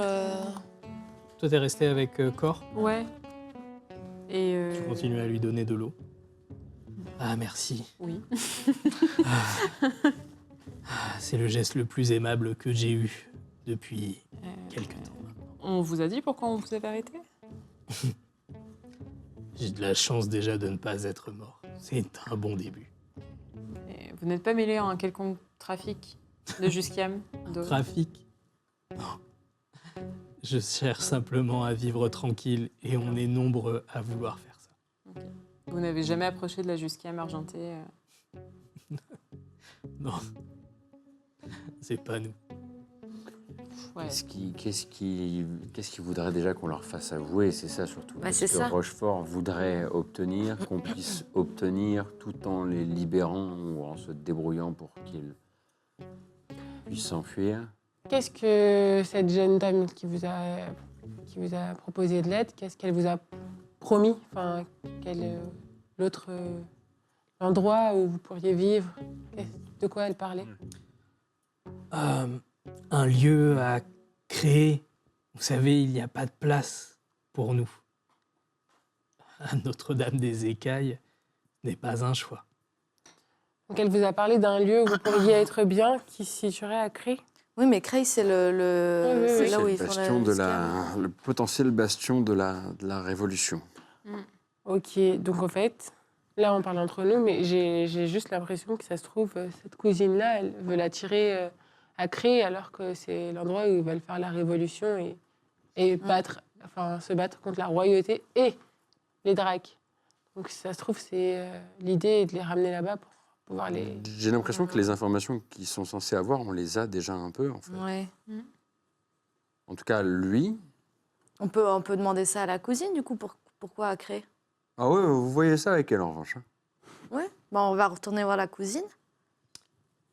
Toi, t'es resté avec Cor. Ouais. Et Tu continues à lui donner de l'eau. Ah, merci. Oui. C'est le geste le plus aimable que j'ai eu depuis Euh, quelque temps. On vous a dit pourquoi on vous avait arrêté? J'ai de la chance déjà de ne pas être mort. C'est un bon début. Et vous n'êtes pas mêlé en un quelconque trafic de Jusquiam? Trafic. Non. Je cherche simplement à vivre tranquille et on est nombreux à vouloir faire ça. Vous n'avez jamais approché de la Jusquiam argentée? Non. C'est pas nous. Ouais. qu'est-ce qu'ils voudraient déjà qu'on leur fasse avouer? C'est ça surtout. Bah, Parce c'est que ça. Rochefort voudrait obtenir, qu'on puisse obtenir tout en les libérant ou en se débrouillant pour qu'ils puissent s'enfuir. qu'est-ce que cette jeune dame qui vous a proposé de l'aide, qu'est-ce qu'elle vous a promis? Enfin, l'autre endroit où vous pourriez vivre? De quoi elle parlait? Un lieu à créer. Vous savez, il n'y a pas de place pour nous. À Notre-Dame des Écailles n'est pas un choix. Donc elle vous a parlé d'un lieu où vous pourriez être bien, qui se situerait à Cré. Oui, mais Creil, c'est Oui, oui, c'est oui. là où le ils font bastion de la. le potentiel bastion de la Révolution. Ok, donc en fait, là on parle entre nous, mais j'ai juste l'impression que ça se trouve, cette cousine-là, elle veut l'attirer à Cré, alors que c'est l'endroit où ils veulent faire la révolution et se battre contre la royauté et les Dracs. Donc si ça se trouve, c'est l'idée de les ramener là-bas pour pouvoir les... J'ai l'impression que les informations qu'ils sont censés avoir, on les a déjà un peu, en fait. Ouais. En tout cas, lui... On peut demander ça à la cousine, du coup, pourquoi à Creil? Ah ouais, vous voyez ça avec elle, en revanche. Hein. Ouais. Bon, on va retourner voir la cousine.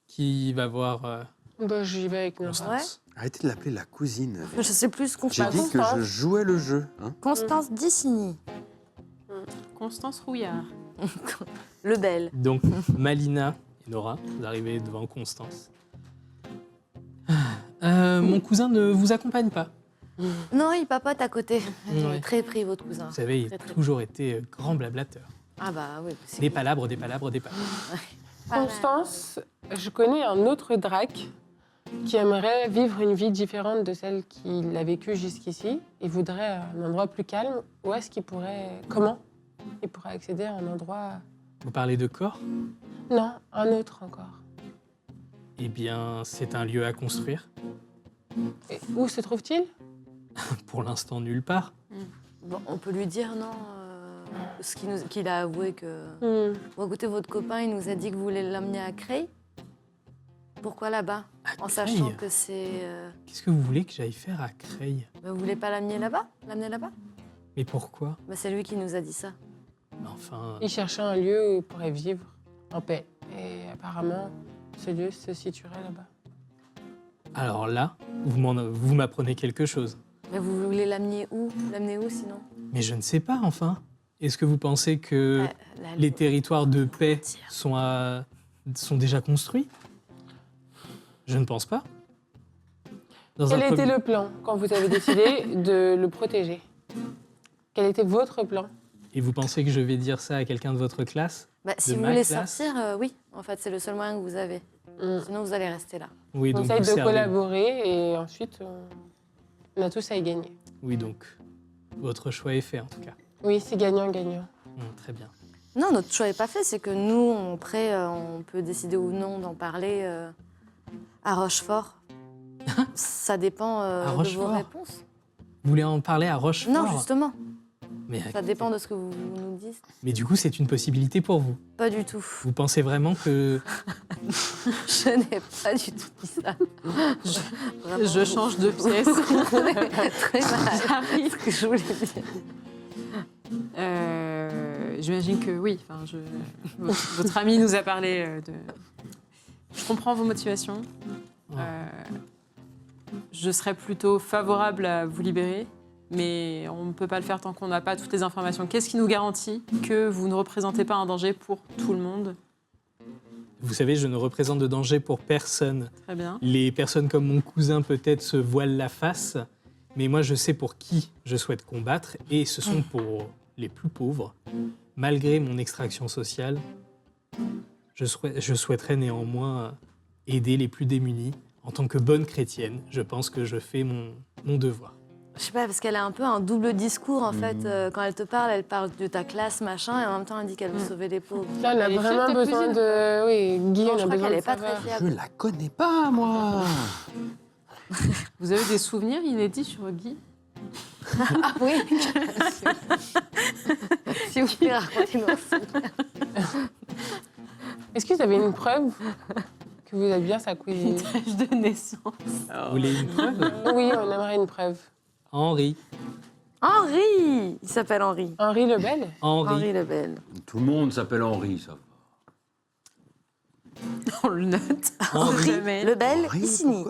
Qui va voir Bah, j'y vais avec Nora. Constance. Arrêtez de l'appeler la cousine. Je sais plus ce qu'on J'ai fait. dit que je jouais le jeu. Hein. Constance Dicigny, Constance Rouillard. le bel. Donc, Malina et Nora, vous arrivez devant Constance. Mon cousin ne vous accompagne pas. Non, il papote à côté. Il Ouais. est très pris, votre cousin. Vous savez, il a Très, très toujours été grand blablateur. Ah bah oui. c'est- Des palabres, des palabres, des palabres. Constance, je connais un autre Drac qui aimerait vivre une vie différente de celle qu'il a vécue jusqu'ici. Il voudrait un endroit plus calme. Où est-ce qu'il pourrait... Comment il pourrait accéder à un endroit... Vous parlez de corps? Non, un autre encore. Eh bien, c'est un lieu à construire. Et où se trouve-t-il? Pour l'instant, nulle part. Bon, on peut lui dire, non, qu'il a avoué que... Bon, écoutez, votre copain, il nous a dit que vous voulez l'amener à Creil. Pourquoi là-bas? À En Creil. sachant que c'est... Qu'est-ce que vous voulez que j'aille faire à Creil? Bah, vous voulez pas l'amener là-bas? Mais pourquoi? Bah, c'est lui qui nous a dit ça. Enfin, Il cherchait un lieu où il pourrait vivre en paix. Et apparemment, ce lieu se situerait là-bas. alors là, vous m'apprenez quelque chose. Mais vous voulez l'amener où? L'amener où, sinon? Mais je ne sais pas, enfin. Est-ce que vous pensez que Là, les territoires de paix Dire. sont déjà construits? Je ne pense pas. Dans Quel un était premier- le plan quand vous avez décidé de le protéger? Quel était votre plan? Et vous pensez que je vais dire ça à quelqu'un de votre classe? Bah, si de vous ma voulez classe? sortir, oui. En fait, c'est le seul moyen que vous avez. Sinon, vous allez rester là. Oui, On donc essaye vous de servez. collaborer et ensuite, on a tous à y gagner. Oui, donc votre choix est fait en tout cas. Oui, c'est gagnant-gagnant. Très bien. Non, notre choix n'est pas fait. C'est que nous, après, on peut décider ou non d'en parler À Rochefort. Ça dépend de vos Rochefort réponses. Vous voulez en parler à Rochefort? Non, justement. Mais, Ça dépend de ce que vous nous dites. mais du coup, c'est une possibilité pour vous. Pas du tout. Vous pensez vraiment que... Je n'ai pas du tout dit ça. Vraiment, Je change de pièce. très mal. J'arrive. Ce que je voulais dire. J'imagine que oui. Enfin, votre ami nous a parlé de... Je comprends vos motivations. Je serais plutôt favorable à vous libérer, mais on ne peut pas le faire tant qu'on n'a pas toutes les informations. Qu'est-ce qui nous garantit que vous ne représentez pas un danger pour tout le monde? Vous savez, je ne représente de danger pour personne. Très bien. Les personnes comme mon cousin peut-être se voilent la face, mais moi je sais pour qui je souhaite combattre, et ce sont pour les plus pauvres. Malgré mon extraction sociale, je souhaiterais néanmoins aider les plus démunis. En tant que bonne chrétienne, je pense que je fais mon devoir. Je sais pas, parce qu'elle a un peu un double discours, en fait. Quand elle te parle, elle parle de ta classe, machin, et en même temps, elle dit qu'elle veut sauver les pauvres. Là, on a Elle est vraiment fière de ta besoin cousine. de... Oui, Guy, Non, on je a crois besoin qu'elle de est pas très savoir. Je fiable. la connais pas, moi. Vous avez des souvenirs inédits sur Guy? Ah oui. Si vous pouvez raconter nous aussi. Est-ce que vous avez une preuve que vous êtes bien sa cousine? Tâche de naissance. Vous voulez une preuve? Oui, on aimerait une preuve. Henri. Henri. Il s'appelle Henri. Henri Lebel? Henri Lebel. Tout le monde s'appelle Henri, ça. On le note. Henri. Jamais. Lebel, Henri, Icini.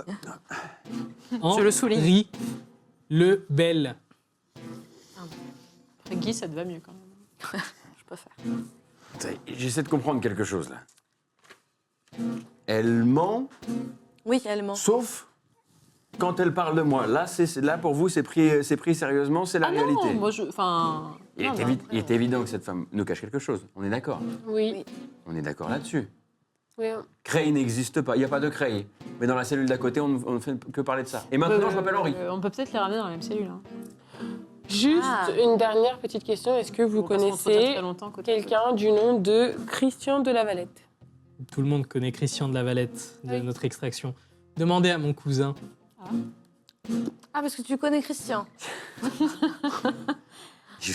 Je le souligne. Henri Lebel. Après Guy, ça te va mieux quand même. Je préfère. J'essaie de comprendre quelque chose, là. Elle ment, Oui, elle ment. sauf quand elle parle de moi. Là, là pour vous, c'est pris sérieusement, c'est la réalité. Non, moi je... Enfin... Il non, est, mais il est évident que cette femme nous cache quelque chose. On est d'accord. Oui. On est d'accord là-dessus. Oui. Cray n'existe pas. Il n'y a pas de Cray. Mais dans la cellule d'à côté, on ne fait que parler de ça. Et maintenant, je m'appelle Henri. On peut peut-être les ramener dans la même cellule. Hein. Juste Ah. une dernière petite question. Est-ce que vous Bon, parce qu'on se retrouve connaissez très longtemps côté à côté. quelqu'un du nom de Christian de la Valette? Tout le monde connaît Christian de la Valette de Oui. notre extraction. Demandez à mon cousin. Ah, parce que tu connais Christian. Je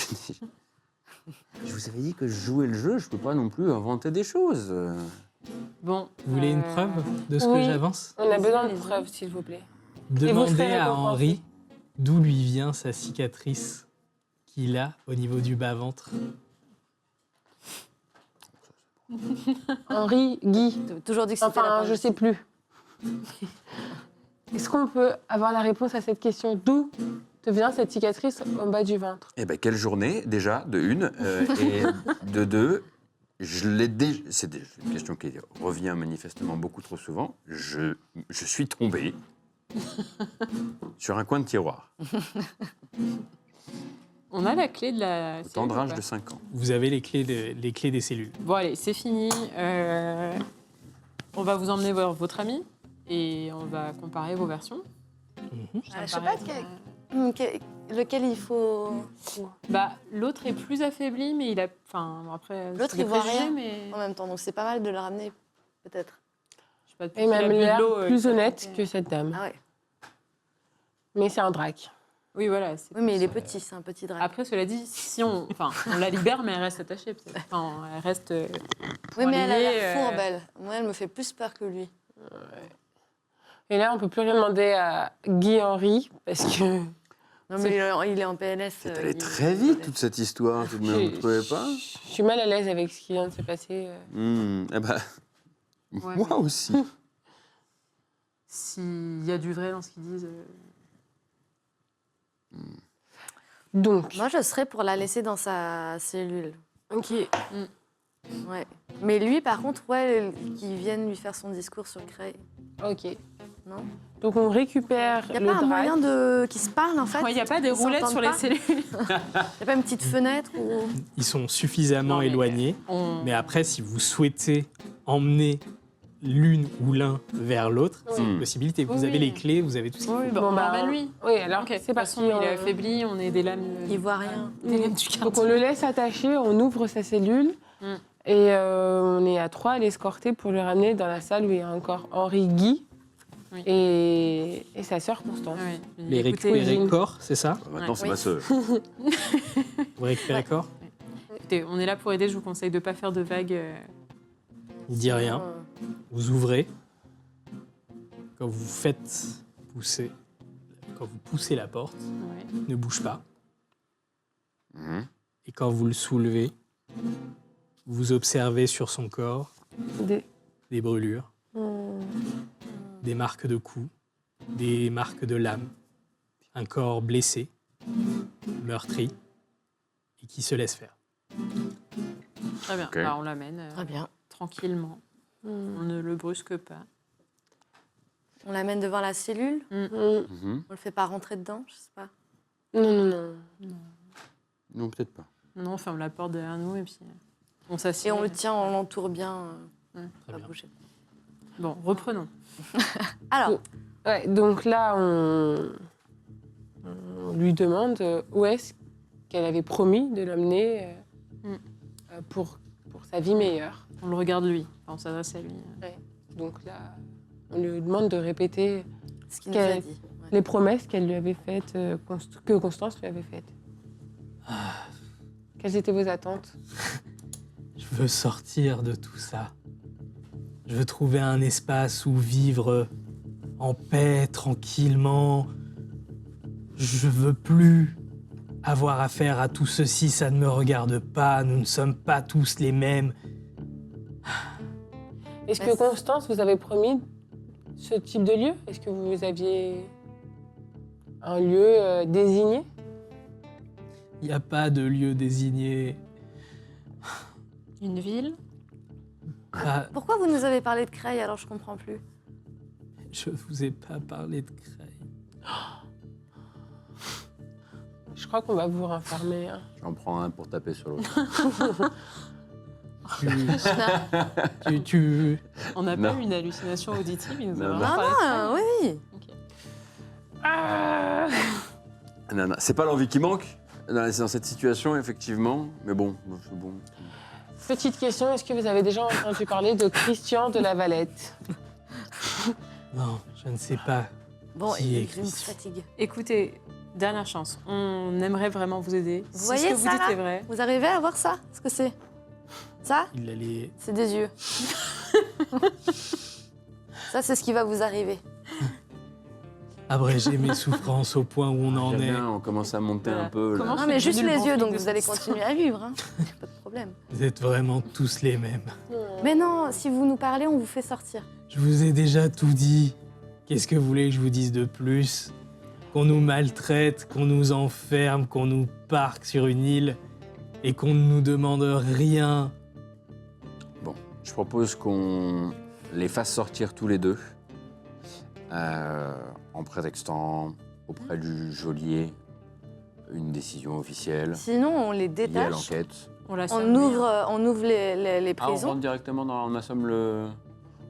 vous avais dit que je jouais le jeu. Je ne peux pas non plus inventer des choses. Bon. Vous voulez une preuve de ce oui. que j'avance? On a besoin de allez-y. preuves, s'il vous plaît. Demandez serez à récompensé. Henri d'où lui vient sa cicatrice qu'il a au niveau du bas-ventre. Henri, Guy. Tu as toujours dit que c'était la Enfin, je sais plus. Est-ce qu'on peut avoir la réponse à cette question? D'où te vient cette cicatrice en bas du ventre? Eh bien, quelle journée, déjà, de une. Et de deux, je l'ai déjà. C'est une question qui revient manifestement beaucoup trop souvent. Je suis tombé sur un coin de tiroir. On a la clé de la... Au cellule tendrage ou pas de 5 ans. Vous avez les clés des cellules. Bon, allez, c'est fini. On va vous emmener voir votre ami et on va comparer vos versions. Mhm. Ça me je sais paraît pas être, lequel il faut. Bah, l'autre est plus affaibli, mais il a... Enfin, après... L'autre, c'est des il voit préjugés, rien. mais... En même temps, donc c'est pas mal de le ramener, peut-être. Je sais pas, depuis Et qu'il a même bu de l'air l'eau, plus ça honnête fait- que cette dame. Ah ouais. Mais c'est un drac. Oui, voilà. Oui, mais il est petit, c'est un petit drac. Après, cela dit, si on... Enfin, on la libère, mais elle reste attachée, peut-être. Enfin, elle reste... Oui, mais elle a lier, l'air fourbe, elle. Moi, elle me fait plus peur que lui. Et là, on peut plus rien demander à Guy Henri parce que Non, mais il est en PLS. C'est allé très vite, toute cette histoire, tout de même, vous ne trouvez pas? je suis mal à l'aise avec ce qui vient de se passer. Eh ben, Ouais, moi mais- aussi. S'il y a du vrai dans ce qu'ils disent... Donc, Moi, je serais pour la laisser dans sa cellule. ok. Ouais. Mais lui, par contre, ouais, qu'il vienne lui faire son discours sur Cray. Ok. Non. Donc, on récupère Il n'y a le pas un drac. moyen de qu'ils se parlent, en fait? Il n'y a pas des Ils roulettes s'entendent sur les pas cellules. Il n'y a pas une petite fenêtre ou... Ils sont suffisamment Non, mais, éloignés. On- Mais après, si vous souhaitez emmener l'une ou l'un vers l'autre, c'est une Oui. possibilité. Vous Oui, avez oui. les clés, vous avez tout ce qu'il Oui, faut. bah, Bon, on bah, l'emmène lui. Oui, alors Ok, de c'est toute parti. façon, il est affaibli, on est des lames... Il voit rien. Des lames du Donc, quartier. on le laisse attaché, on ouvre sa cellule Mm. et on est à 3 à l'escorter pour le ramener dans la salle où il y a encore Henri, Guy Oui. et sa sœur Constance. Oui. Les Écoutez, récupérer corps, c'est ça? Maintenant, c'est Oui. ma sœur. Vous récupérez corps? écoutez, on est là pour aider, je vous conseille de ne pas faire de vagues. Il dit rien. Euh, Vous ouvrez. Quand vous poussez la porte, Ouais. ne bouge pas. Mhm. Et quand vous le soulevez, vous observez sur son corps des brûlures, des marques de coups, des marques de lames, un corps blessé, meurtri, et qui se laisse faire. Très bien, Ok. bah, on l'amène Très bien. tranquillement. On ne le brusque pas. On l'amène devant la cellule. Mhm. On le fait pas rentrer dedans, je sais pas. Non. Non, peut-être pas. Non, on ferme la porte derrière nous et puis on s'assied. Et on le tient, on l'entoure bien. Très Pas bien. bouger. Bon, reprenons. Alors, Ouais, donc là, on lui demande où est-ce qu'elle avait promis de l'emmener pour sa vie meilleure. On le regarde lui. Enfin, on s'adresse à lui. Donc là, on lui demande de répéter ce qu'il nous a Quel- dit. Ouais. les promesses qu'elle lui avait faites, que Constance lui avait faites. Quelles étaient vos attentes? Je veux sortir de tout ça. Je veux trouver un espace où vivre en paix, tranquillement. Je veux plus avoir affaire à tout ceci, ça ne me regarde pas, nous ne sommes pas tous les mêmes. Est-ce que Constance vous avait promis ce type de lieu? Est-ce que vous aviez un lieu désigné? Il n'y a pas de lieu désigné. Une ville. Ah, Pourquoi vous nous avez parlé de Creil alors je comprends plus? je vous ai pas parlé de Creil. Je crois qu'on va vous renfermer. Hein. J'en prends un pour taper sur l'autre. Tu- On n'a pas Non. eu une hallucination auditive, il nous a Non, vraiment Non, parlé de ça. non, oui, oui. Ok. Ah Non, c'est pas l'envie qui manque dans cette situation, effectivement. Mais bon, c'est bon. Petite question, est-ce que vous avez déjà entendu parler de Christian de la Valette? Non, je ne sais pas. Bon, Qui est je me Christian? fatigue. Écoutez, dernière chance. On aimerait vraiment vous aider. Vous Si voyez ce que vous ça, dites là est vrai. Vous arrivez à voir ça? Ce que c'est? Ça, Il allait... c'est des yeux. Ça, c'est ce qui va vous arriver. abréger mes souffrances au point où on en J'aime est. bien, on commence à monter Voilà. un peu. Là. Comment Non, je mais suis juste devenue les le yeux, bon donc flic de vous allez cette continuer à vivre. Hein. Pas de problème. Vous êtes vraiment tous les mêmes. Mais non, si vous nous parlez, on vous fait sortir. Je vous ai déjà tout dit. Qu'est-ce que vous voulez que je vous dise de plus? Qu'on nous maltraite, qu'on nous enferme, qu'on nous parque sur une île et qu'on ne nous demande rien. Bon, je propose qu'on les fasse sortir tous les deux en prétextant auprès du geôlier une décision officielle Sinon, on les liée à détache. l'enquête. On la On ouvre les Ah, on prisons. rentre directement dans... On assomme le...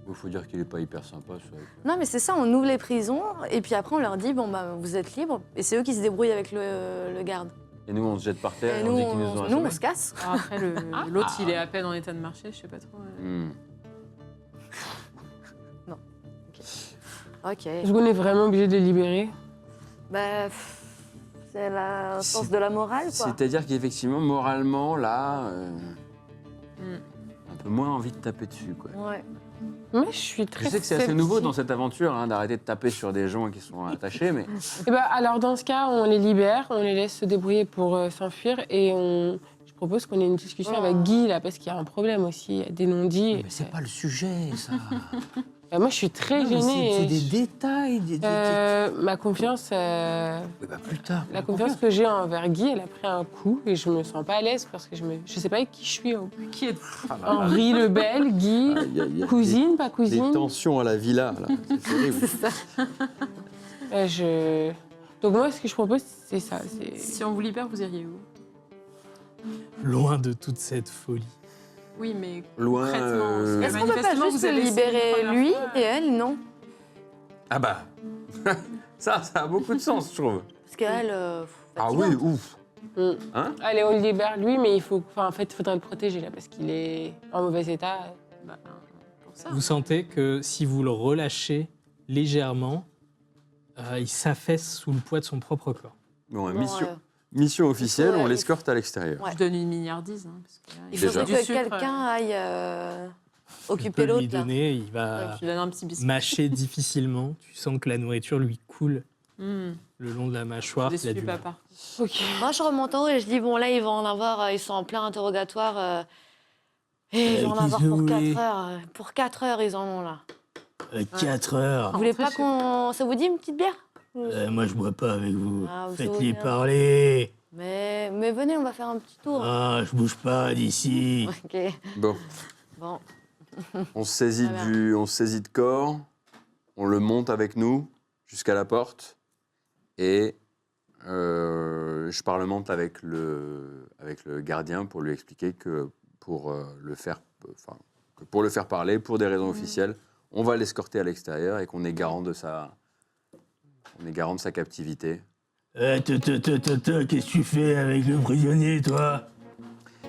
Il faut dire qu'il n'est pas hyper sympa, ça. Non, mais c'est ça, on ouvre les prisons et puis après on leur dit bon bah vous êtes libres et c'est eux qui se débrouillent avec le garde. Et nous, on se jette par terre Et et on dit qu'ils nous ont nous assommés. on se casse. Alors après, l'autre, il est à peine en état de marcher, je sais pas trop. Hmm. Ok. Est-ce qu'on est vraiment obligé de les libérer? Bah, c'est la force de la morale quoi. C'est-à-dire qu'effectivement, moralement, là, Hmm. un peu moins envie de taper dessus, quoi. Ouais. Moi, je suis très Je sais que c'est assez nouveau dans sceptique. cette aventure, hein, d'arrêter de taper sur des gens qui sont attachés, mais... Eh ben, alors, dans ce cas, on les libère, on les laisse se débrouiller pour s'enfuir et je propose qu'on ait une discussion Oh. avec Guy, là, parce qu'il y a un problème aussi, il y a des non-dits. Mais c'est pas le sujet, ça. Moi, je suis très Non, mais gênée. c'est et des je- détails. ma confiance, Oui, bah, plus tard. la confiance que j'ai envers Guy, elle a pris un coup et je me sens pas à l'aise parce que je sais pas avec qui je suis. Qui est Henri Lebel, Guy, cousine, pas Des cousine. tensions à la villa, là. C'est terrible. Donc moi, ce que je propose, c'est ça. Si on vous libère, vous iriez où? Loin de toute cette folie. Oui, mais Loin, concrètement, Est-ce qu'on peut pas manifestement, juste vous avez essayé libérer une première lui fois. et elle non? Ah bah ça a beaucoup de sens, je trouve. Parce qu'elle. Ah oui, ouf. Allez, on le libère lui, mais en fait, il faudrait le protéger là parce qu'il est en mauvais état. Bah, pour ça. Vous sentez que si vous le relâchez, légèrement. Il s'affaisse sous le poids de son propre corps. Bon, Bon, mission officielle, faut, on il l'escorte à l'extérieur. Ouais. Je donne une milliardise. Hein, parce que là, il Déjà. faudrait Du que sucre, quelqu'un aille Tu occuper peux lui l'autre. là. donner, il va Je lui donne un petit biscuit. mâcher difficilement. Tu sens que la nourriture lui coule Mmh, le long de la mâchoire. je Il a suis du mal. papa. Ok. Moi, je remonte en haut et je dis bon, là, ils vont en avoir, ils sont en plein interrogatoire. Et ils vont en qu'est-ce avoir que pour vous 4 voulez heures. Pour 4 heures, ils en ont là. 4 heures. Vous voulez Après, pas je- qu'on. Ça vous dit une petite bière Moi, je bois pas avec vous. Ah, vous Faites-les savez bien. parler. Mais venez, on va faire un petit tour. Ah, je bouge pas d'ici. Ok. Bon, Bon. on se saisit, Très on se saisit de corps, on le monte avec nous jusqu'à la porte et je parlemente avec le gardien pour lui expliquer que pour le faire parler, pour des raisons officielles, on va l'escorter à l'extérieur et qu'on est garant de sa captivité. Qu'est-ce que tu fais avec le prisonnier, toi?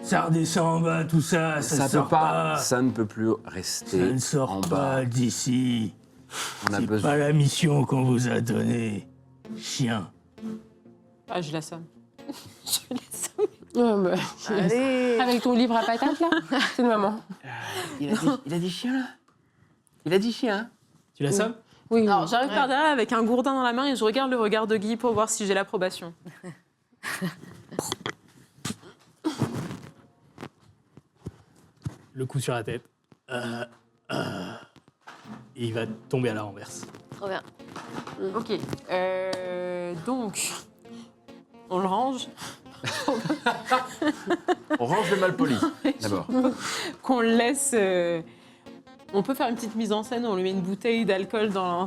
Ça redescend en bas, tout ça, ça peut pas, ça ne peut plus rester Ça ne sort en pas bas. d'ici. On a C'est besoin. pas la mission qu'on vous a donnée. Chien. Ah, je l'assomme. Ouais, bah, Allez. avec ton livre à patates, là, c'est une maman. Il a dit chien, là? Il a dit chien. Tu l'assommes? Oui. Alors, j'arrive par derrière avec un gourdin dans la main et je regarde le regard de Guy pour voir si j'ai l'approbation. Le coup sur la tête. Et il va tomber à la renverse. Trop bien. Ok. Donc, on le range. On range le malpoli, d'abord. Qu'on le laisse. On peut faire une petite mise en scène où on lui met une bouteille d'alcool dans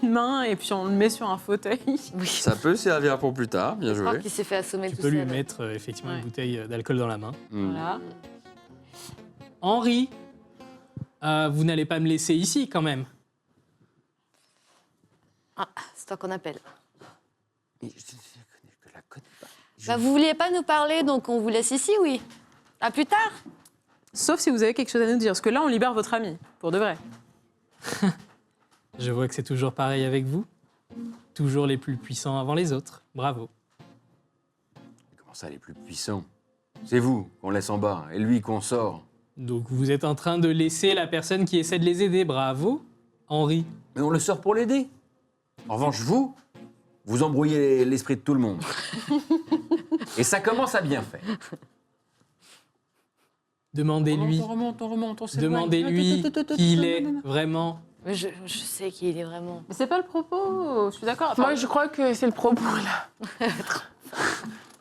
une main et puis on le met sur un fauteuil. Ça peut servir pour plus tard, bien Je crois joué. qu'il s'est fait assommer Tu tout peux lui seul. mettre effectivement Ouais. une bouteille d'alcool dans la main. Voilà. Henri, vous n'allez pas me laisser ici quand même. Ah, c'est toi qu'on appelle. Mais je la connais pas. Bah, vous vouliez pas nous parler, donc on vous laisse ici, oui. À plus tard. Sauf si vous avez quelque chose à nous dire, parce que là, on libère votre ami, pour de vrai. Je vois que c'est toujours pareil avec vous. Toujours les plus puissants avant les autres. Bravo. Comment ça, les plus puissants? C'est vous qu'on laisse en bas et lui qu'on sort. Donc vous êtes en train de laisser la personne qui essaie de les aider. Bravo, Henri. Mais on le sort pour l'aider. En revanche, vous embrouillez l'esprit de tout le monde. Et ça commence à bien faire. Demandez-lui On remonte, on s'éloigne. demandez-lui qui il est vraiment. Mais je sais qui il est vraiment. Mais c'est pas le propos, je suis d'accord. Enfin, Moi, je crois que c'est le propos, là.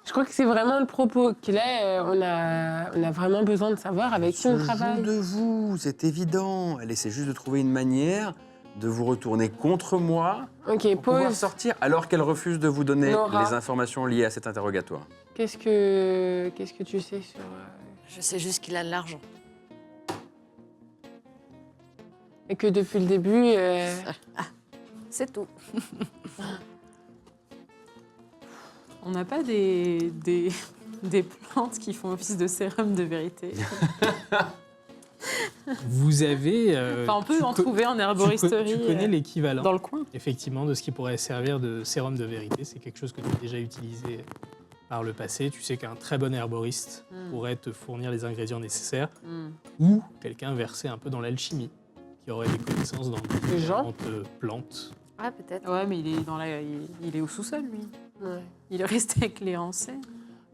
Je crois que c'est vraiment le propos qu'il est. On a vraiment besoin de savoir avec qui on Se travaille. joue de vous, c'est évident. Elle essaie juste de trouver une manière de vous retourner contre moi Ok, pour pouvoir pause. sortir alors qu'elle refuse de vous donner Nora. les informations liées à cet interrogatoire. Qu'est-ce que tu sais sur... Je sais juste qu'il a de l'argent. Et que depuis le début... C'est tout. on n'a pas des plantes qui font office de sérum de vérité. Vous avez. Enfin, on peut tu en co- trouver en herboristerie Tu connais l'équivalent, dans le coin. effectivement, de ce qui pourrait servir de sérum de vérité. C'est quelque chose que tu as déjà utilisé par le passé. Tu sais qu'un très bon herboriste pourrait te fournir les ingrédients nécessaires, ou quelqu'un versé un peu dans l'alchimie, qui aurait des connaissances dans Jean différentes plantes. Ah, peut-être. Ouais, mais il est au sous-sol, lui. Ouais. Il est resté avec les Hanset.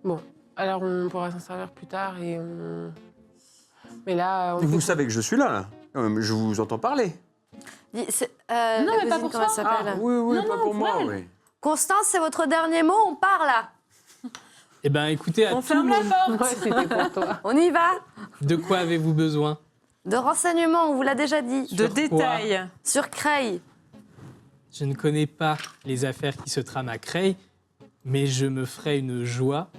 Bon, alors on pourra s'en servir plus tard et on... Mais là, on Vous peut- savez que je suis là. Quand même, je vous entends parler. Non, mais pas pour comment elle toi. s'appelle Oui, Non, pas non, pour pour moi, elle. oui. Constance, c'est votre dernier mot, on part là. Eh bien, écoutez, à On tout ferme le la monde, porte. Ouais, c'était pour toi. On y va. de quoi avez-vous besoin? De renseignements, on vous l'a déjà dit. De Sur détails. Sur Creil. Je ne connais pas les affaires qui se trament à Creil, mais je me ferai une joie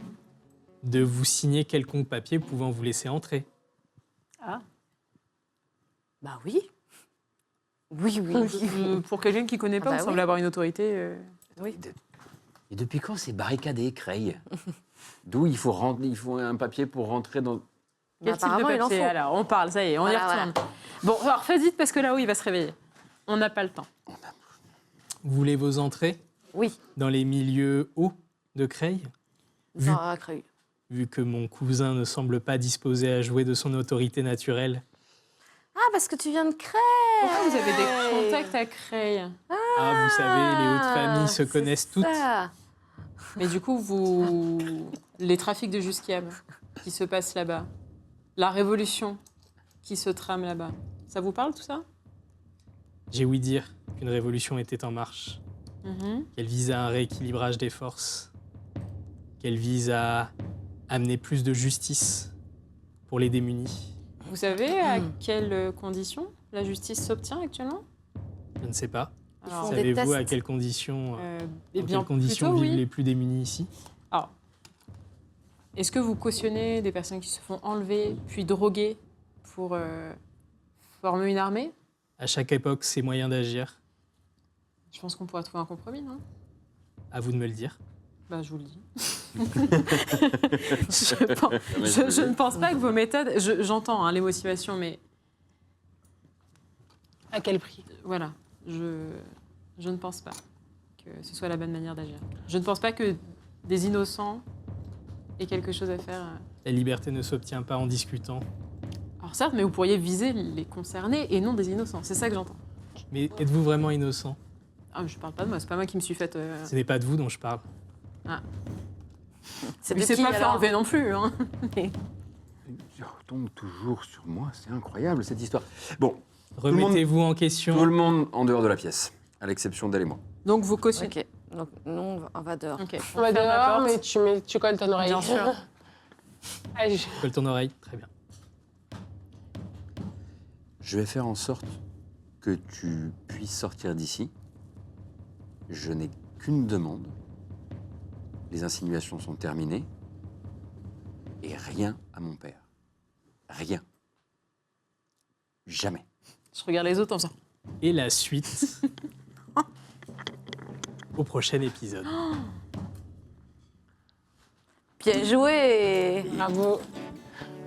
de vous signer quelconque papier pouvant vous laisser entrer. Ah. Bah oui. Oui, oui, oui. Pour quelqu'un qui connaît pas, Ah bah on semble oui. avoir une autorité. Et depuis quand c'est barricadé, Creil? D'où il faut un papier pour rentrer dans... Quel Bah, type de apparemment, il en papier faut. Alors, on parle, ça y est, on y Voilà, retourne. Bon, alors fais vite parce que là-haut, il va se réveiller. On n'a pas le temps. Vous voulez vos entrées Oui, dans les milieux hauts de Creil? Vu- dans Creil. Vu que mon cousin ne semble pas disposé à jouer de son autorité naturelle. Ah, parce que tu viens de Creil. Pourquoi vous avez des contacts à Creil? Ah, vous savez, les hautes familles se c'est connaissent toutes. ça. Mais du coup, les trafics de Jusquiam qui se passent là-bas, la révolution qui se trame là-bas, ça vous parle tout ça? J'ai ouï dire qu'une révolution était en marche, qu'elle vise à un rééquilibrage des forces, qu'elle vise à amener plus de justice pour les démunis. Vous savez à quelles conditions la justice s'obtient actuellement? Je ne sais pas. Alors, Des Savez-vous à tests. quelles conditions, eh dans bien, quelles conditions plutôt, vivent oui. les plus démunis ici? Alors, est-ce que vous cautionnez des personnes qui se font enlever puis droguer pour former une armée? À chaque époque, ses moyens d'agir. Je pense qu'on pourra trouver un compromis, non? À vous de me le dire. Bah, je vous le dis. je ne pense pas que vos méthodes... J'entends hein, les motivations, mais À quel prix? voilà, je ne pense pas que ce soit la bonne manière d'agir. Je ne pense pas que des innocents aient quelque chose à faire. La liberté ne s'obtient pas en discutant. Alors certes, mais vous pourriez viser les concernés et non des innocents. C'est ça que j'entends. Mais êtes-vous vraiment innocent? Ah, je parle pas de moi, c'est pas moi qui me suis faite... Ce n'est pas de vous dont je parle. C'est Mais de c'est qui, pas fait alors enlever non plus. Hein. Il retombe toujours sur moi, c'est incroyable cette histoire. Bon, Remettez-vous en question. tout le monde en dehors de la pièce, à l'exception d'elle et moi. Donc vous cautionnez. Ok, donc nous, on va dehors. Ok. On va ferme la dehors, porte. mais tu colles ton oreille. Bien sûr. Allez, Colle ton oreille. Très bien. Je vais faire en sorte que tu puisses sortir d'ici. Je n'ai qu'une demande. Les insinuations sont terminées. Et rien à mon père. Rien. Jamais. Je regarde les autres en faisant. Et la suite au prochain épisode. Bien joué. bravo.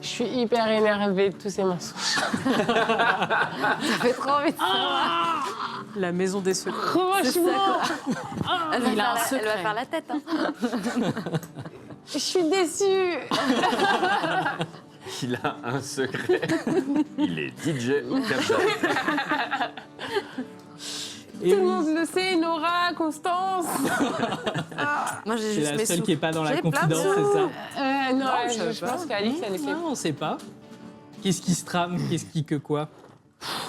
Je suis hyper énervée de tous ces mensonges. Ça fait trop envie de savoir. La maison des secrets. Franchement, Elle va, Il a un elle va secret. faire la tête. Hein. je suis déçue. Il a un secret. Il est DJ Captain. Et Tout le oui, monde le sait, Nora, Constance. Moi, j'ai c'est juste la mes seule sous. qui n'est pas dans la J'ai plein de confidence, sous. c'est ça? Non, Non, je je savais pas. pense qu'Alix, elle est Non, on ne sait pas. Qu'est-ce qui se trame? Qu'est-ce qui que quoi?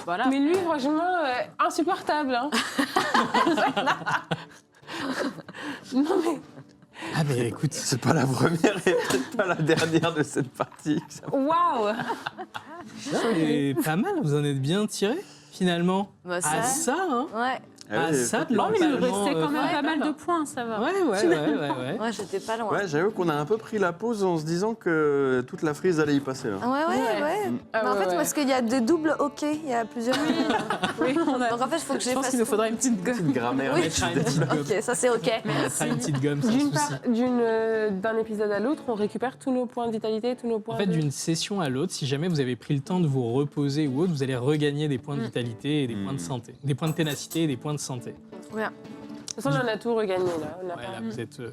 Voilà. Mais lui, franchement, insupportable. Hein. non, mais Ah ben écoute, C'est pas la première et peut-être pas la dernière de cette partie. waouh. c'est pas mal, vous en êtes bien tiré finalement. Bah, Ah ça. ça, hein? Ouais. Ah ça, de Non, mais il nous l'empalement, restait quand même ouais. pas mal de points, ça va. Ouais. Ouais, j'étais pas loin. Ouais, j'avoue qu'on a un peu pris la pause en se disant que toute la frise allait y passer là. Ah ouais. Ah Mais en ouais, fait, ouais. parce qu'il y a des doubles OK, il y a plusieurs. Oui, on a... Donc en fait, il faut que Je pense fasse. qu'il nous faudra une petite gomme. Une grammaire. On mettra une petite gomme. Ok, ça c'est OK. On mettra une petite gomme sans D'une souci. part, d'un épisode à l'autre, on récupère tous nos points de vitalité, tous nos points En fait, de... d'une session à l'autre, si jamais vous avez pris le temps de vous reposer ou autre, vous allez regagner des points de vitalité et des points de santé. Des points de ténacité et des points de santé. Trop bien. De toute façon, on a tout regagné, là. On a Ouais, pas... là, vous êtes, Ouais,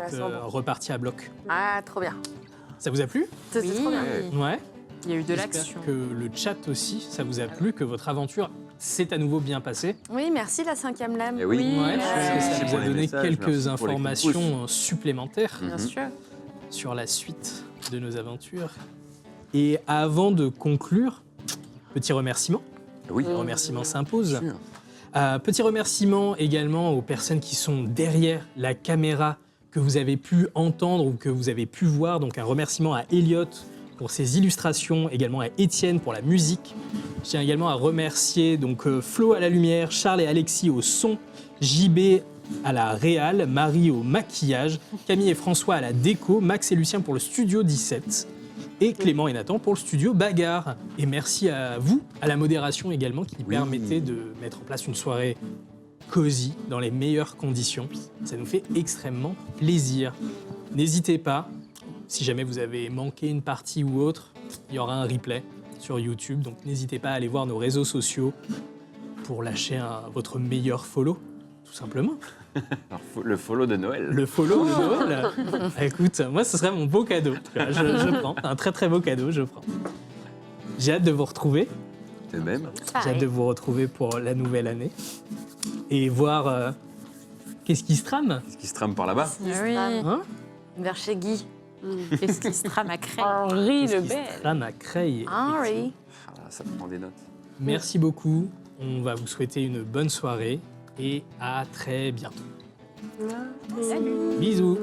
c'est bon. repartis à bloc. Ah, trop bien. Ça vous a plu? C'était trop bien. Ouais. Il y a eu de J'espère l'action. que le chat aussi, ça vous a plu, que votre aventure s'est à nouveau bien passée. Oui, merci la 5e lame. Eh oui. Ouais, merci parce que ça vous pour a les donné messages, quelques merci pour les coups de pouce. informations supplémentaires Bien sûr. sur la suite de nos aventures. Et avant de conclure, petit remerciement. Oui. Le remerciement s'impose. Sûr. Petit remerciement également aux personnes qui sont derrière la caméra que vous avez pu entendre ou que vous avez pu voir. Donc un remerciement à Elliot pour ses illustrations, également à Étienne pour la musique. Je tiens également à remercier donc Flo à la lumière, Charles et Alexis au son, JB à la réal, Marie au maquillage, Camille et François à la déco, Max et Lucien pour le studio 17 et Clément et Nathan pour le studio Bagarre. Et merci à vous, à la modération également, qui permettait de mettre en place une soirée cosy, dans les meilleures conditions. Ça nous fait extrêmement plaisir. N'hésitez pas, si jamais vous avez manqué une partie ou autre, il y aura un replay sur YouTube, donc n'hésitez pas à aller voir nos réseaux sociaux pour lâcher votre meilleur follow, tout simplement. Alors, le follow de Noël. Le follow de Noël. Écoute, moi, ce serait mon beau cadeau. Je prends. Un très très beau cadeau, je prends. J'ai hâte de vous retrouver. De même. J'ai hâte de vous retrouver pour la nouvelle année. Et voir qu'est-ce qui se trame. Ce qui se trame par là-bas. Ah oui. Hein Vers chez Guy. Qu'est-ce qui se trame à Cray? Henri Qu'est-ce le qui se Bel. trame à Creil. Henri. Ah, ça prend des notes. Merci beaucoup. On va vous souhaiter une bonne soirée et à très bientôt. Salut. Bisous.